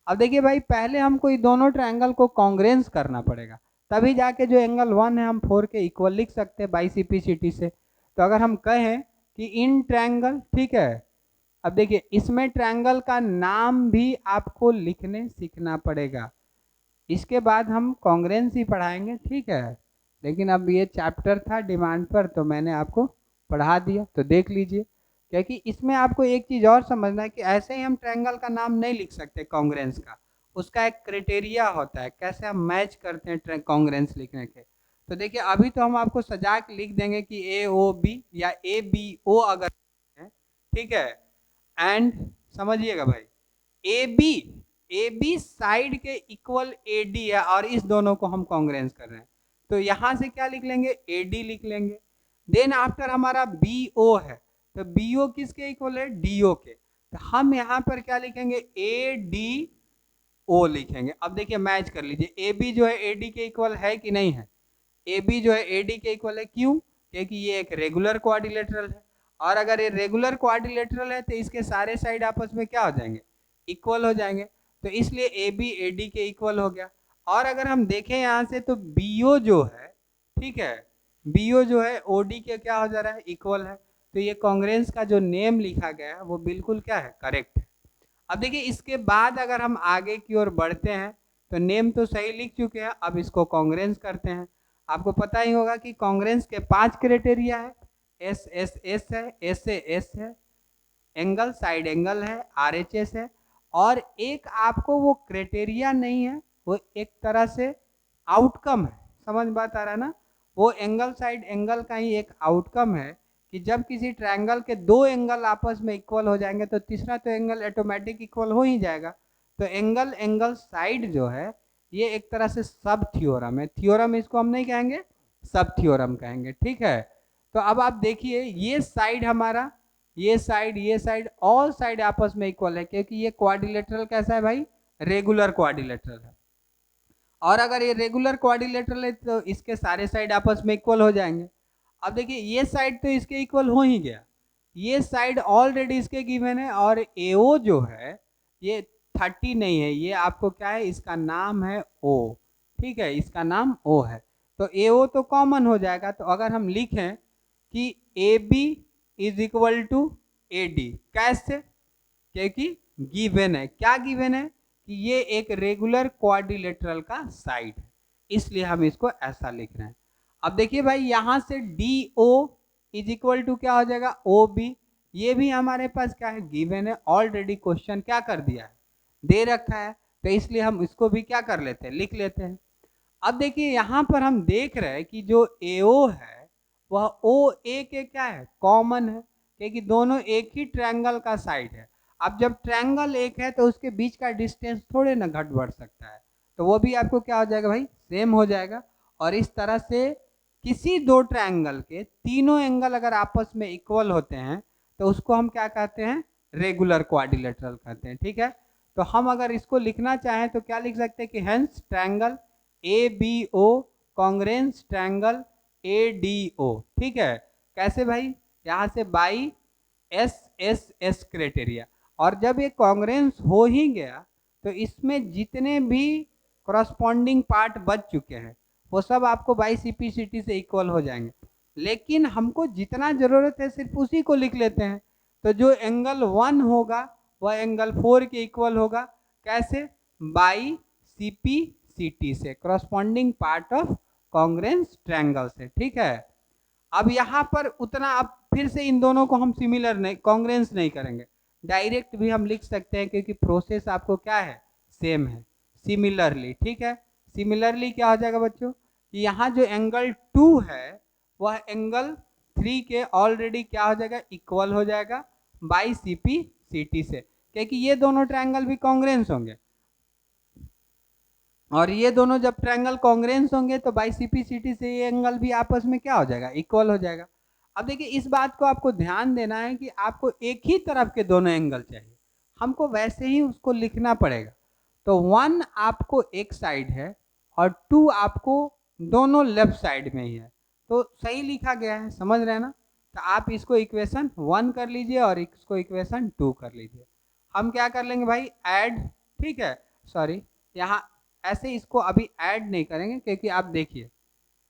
अब देखिए भाई पहले हमको ये दोनों ट्रायंगल को कॉन्ग्रेंस करना पड़ेगा, तभी जाके जो एंगल 1 है हम 4 के इक्वल लिख सकते हैं बाई सीपीसीटी से। तो अगर हम कहें कि इन ट्रायंगल, ठीक है, अब देखिए इसमें ट्रायंगल का नाम भी आपको लिखने सीखना पड़ेगा, इसके बाद हम कॉन्ग्रेंस ही पढ़ाएंगे, ठीक है। लेकिन अब ये चैप्टर था डिमांड पर तो मैंने आपको पढ़ा दिया, तो देख लीजिए। क्योंकि इसमें आपको एक चीज़ और समझना है कि ऐसे ही हम ट्रायंगल का नाम नहीं लिख सकते कॉन्ग्रेंस का, उसका एक क्राइटेरिया होता है कैसे हम मैच करते हैं कॉन्ग्रेंस लिखने के। तो देखिए अभी तो हम आपको सजा के लिख देंगे कि ए ओ बी या ए बी ओ अगर है, ठीक है, एंड समझिएगा भाई ए बी साइड के इक्वल ए डी है, और इस दोनों को हम कॉन्ग्रेंस कर रहे हैं, तो यहाँ से क्या लिख लेंगे, ए डी लिख लेंगे। देन आफ्टर हमारा बी ओ है, तो बी ओ किसके इक्वल है, डी ओ के, तो हम यहाँ पर क्या लिखेंगे, ए डी ओ लिखेंगे। अब देखिए मैच कर लीजिए, ए बी जो है ए डी के इक्वल है कि नहीं है, ए बी जो है ए डी के इक्वल है, क्यों, क्योंकि ये एक रेगुलर क्वाड्रिलेटरल है, और अगर ये रेगुलर क्वाड्रिलेटरल है तो इसके सारे साइड आपस में क्या हो जाएंगे, इक्वल हो जाएंगे, तो इसलिए ए बी ए डी के इक्वल हो गया। और अगर हम देखें यहाँ से तो बी ओ जो है, ठीक है, बी ओ जो है ओ डी के क्या हो जा रहा है, इक्वल है, तो ये कॉन्ग्रेंस का जो नेम लिखा गया है वो बिल्कुल क्या है, करेक्ट है। अब देखिए इसके बाद अगर हम आगे की ओर बढ़ते हैं तो नेम तो सही लिख चुके हैं, अब इसको कॉन्ग्रेंस करते हैं। आपको पता ही होगा कि कॉन्ग्रेंस के 5 क्राइटेरिया है, एस एस एस है, एस ए एस है, एंगल साइड एंगल है, आर एच एस है, और एक आपको वो क्राइटेरिया नहीं है, वो एक तरह से आउटकम है, समझ बात आ रहा है ना, वो एंगल साइड एंगल का ही एक आउटकम है कि जब किसी ट्रायंगल के दो एंगल आपस में इक्वल हो जाएंगे तो तीसरा तो एंगल ऑटोमेटिक इक्वल हो ही जाएगा। तो एंगल एंगल साइड जो है ये एक तरह से सब थ्योरम है, थ्योरम इसको हम नहीं कहेंगे, सब थ्योरम कहेंगे, ठीक है। तो अब आप देखिए ये साइड हमारा, ये साइड ऑल साइड आपस में इक्वल है, क्योंकि ये क्वाड्रिलेटरल कैसा है भाई, रेगुलर क्वाड्रिलेटरल है, और अगर ये रेगुलर क्वाड्रिलेटरल है तो इसके सारे साइड आपस में इक्वल हो जाएंगे। अब देखिए ये साइड तो इसके इक्वल हो ही गया, ये साइड ऑलरेडी इसके गिवन है, और AO जो है ये 30 नहीं है, ये आपको क्या है, इसका नाम है O, ठीक है, इसका नाम O है। तो AO तो कॉमन हो जाएगा। तो अगर हम लिखें कि AB is equal to AD, कैसे, क्योंकि गिवन है, क्या गिवन है कि ये एक रेगुलर क्वाड्रिलेटरल का साइड है, इसलिए हम इसको ऐसा लिख रहे हैं। अब देखिए भाई यहां से DO इज इक्वल टू क्या हो जाएगा, OB, ये भी हमारे पास क्या है, गिवन है, ऑलरेडी क्वेश्चन क्या कर दिया है, दे रखा है, तो इसलिए हम इसको भी क्या कर लेते हैं, लिख लेते हैं। अब देखिए यहां पर हम देख रहे हैं कि जो AO है वह OA के क्या है, कॉमन है, क्योंकि दोनों एक ही ट्रायंगल का साइड है। अब जब ट्रायंगल एक है तो उसके बीच का डिस्टेंस थोड़े ना घट बढ़ सकता है, तो वो भी आपको क्या हो जाएगा भाई, सेम हो जाएगा। और इस तरह से किसी दो ट्रायंगल के तीनों एंगल अगर आपस में इक्वल होते हैं तो उसको हम क्या कहते हैं, रेगुलर क्वाड्रिलेटरल कहते हैं, ठीक है। तो हम अगर इसको लिखना चाहें तो क्या लिख सकते हैं कि hence triangle ABO congruence triangle ADO, ठीक है। कैसे भाई, यहाँ से बाई SSS क्राइटेरिया, और जब ये कॉन्ग्रेंस हो ही गया तो इसमें जितने भी करस्पॉन्डिंग पार्ट बच चुके हैं वो सब आपको बाई CPCT से इक्वल हो जाएंगे, लेकिन हमको जितना जरूरत है सिर्फ उसी को लिख लेते हैं। तो जो एंगल 1 होगा वह एंगल 4 के इक्वल होगा, कैसे, बाई CPCT से, corresponding part of congruence triangle से, ठीक है। अब यहाँ पर उतना, अब फिर से इन दोनों को हम सिमिलर नहीं, कॉन्ग्रेंस नहीं करेंगे, डायरेक्ट भी हम लिख सकते हैं क्योंकि प्रोसेस आपको क्या है, सेम है, सिमिलरली, ठीक है। सिमिलरली क्या हो जाएगा बच्चों कि यहाँ जो एंगल 2 है वह एंगल 3 के ऑलरेडी क्या हो जाएगा, इक्वल हो जाएगा बाई CPCT से, क्योंकि ये दोनों ट्रायंगल भी कॉन्ग्रेंस होंगे, और ये दोनों जब ट्रायंगल कॉन्ग्रेंस होंगे तो बाई CPCT से ये एंगल भी आपस में क्या हो जाएगा, इक्वल हो जाएगा। अब देखिए इस बात को आपको ध्यान देना है कि आपको एक ही तरफ के दोनों एंगल चाहिए, हमको वैसे ही उसको लिखना पड़ेगा। तो 1 आपको एक साइड है और 2 आपको दोनों लेफ्ट साइड में ही है, तो सही लिखा गया है, समझ रहे हैं ना। तो आप इसको इक्वेशन 1 कर लीजिए और इसको इक्वेशन 2 कर लीजिए। हम क्या कर लेंगे भाई, ऐड, ठीक है, सॉरी, यहाँ ऐसे इसको अभी ऐड नहीं करेंगे क्योंकि आप देखिए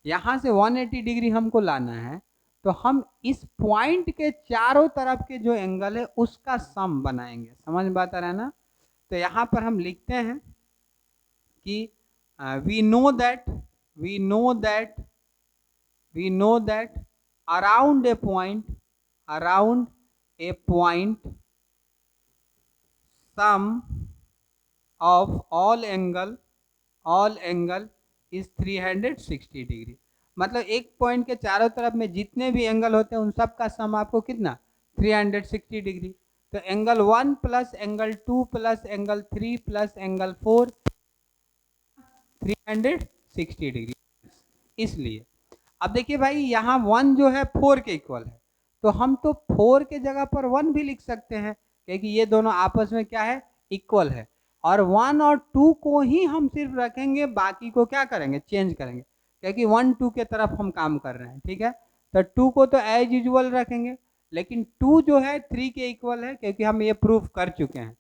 यहाँ से 180 डिग्री हमको लाना है, तो हम इस पॉइंट के चारों तरफ के जो एंगल है उसका सम बनाएंगे, समझ में बात आ रहा है ना। तो यहाँ पर हम लिखते हैं कि we know that around a point sum of all angle is 360 degree, मतलब एक पॉइंट के चारों तरफ में जितने भी एंगल होते हैं उन सब का सम आपको कितना, 360 डिग्री। तो angle 1 plus angle 2 plus angle 3 plus angle 4 360 degree, इसलिए अब देखिए भाई यहाँ 1 जो है 4 के इक्वल है, तो हम तो 4 के जगह पर 1 भी लिख सकते हैं क्योंकि ये दोनों आपस में क्या है, इक्वल है। और 1 और 2 को ही हम सिर्फ रखेंगे, बाकी को क्या करेंगे, चेंज करेंगे, क्योंकि 1 2 के तरफ हम काम कर रहे हैं, ठीक है। तो 2 को तो एज यूजुअल रखेंगे, लेकिन 2 जो है 3 के इक्वल है क्योंकि हम ये प्रूफ कर चुके हैं।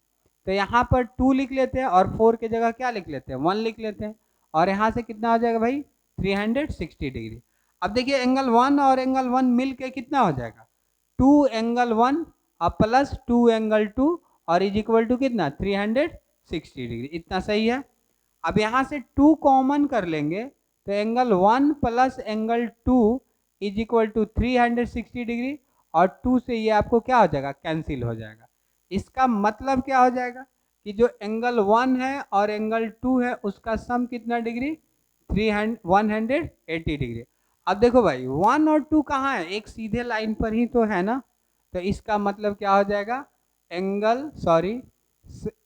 तो यहाँ पर 2 लिख लेते हैं और 4 के जगह क्या लिख लेते हैं, 1 लिख लेते हैं, और यहाँ से कितना हो जाएगा भाई, 360 डिग्री। अब देखिए एंगल 1 और एंगल 1 मिल के कितना हो जाएगा, 2 एंगल 1 और प्लस 2 एंगल 2 और इज इक्वल टू कितना, 360 डिग्री, इतना सही है। अब यहाँ से 2 कॉमन कर लेंगे तो angle 1 plus angle 2 is equal to 360 degree, और 2 से ये आपको क्या हो जाएगा, कैंसिल हो जाएगा। इसका मतलब क्या हो जाएगा कि जो एंगल 1 है और एंगल 2 है उसका सम कितना डिग्री, 180 डिग्री। अब देखो भाई 1 और 2 कहाँ है, एक सीधे लाइन पर ही तो है ना, तो इसका मतलब क्या हो जाएगा, angle sorry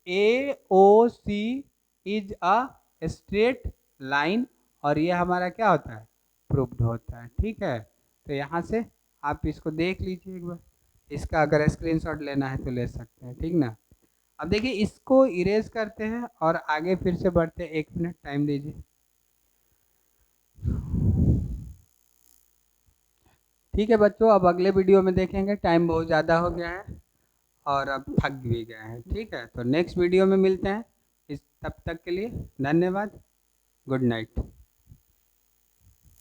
AOC is a straight line, और ये हमारा क्या होता है, प्रूव्ड होता है, ठीक है। तो यहाँ से आप इसको देख लीजिए एक बार, इसका अगर स्क्रीनशॉट लेना है तो ले सकते हैं, ठीक ना। अब देखिए इसको इरेज करते हैं और आगे फिर से बढ़ते हैं, 1 मिनट टाइम दीजिए। ठीक है बच्चों, अब अगले वीडियो में देखेंगे, टाइम बहुत ज़्यादा हो गया है और अब थक भी गए हैं। ठीक है, तो नेक्स्ट वीडियो में मिलते हैं। इस तब तक के लिए धन्यवाद। Good night.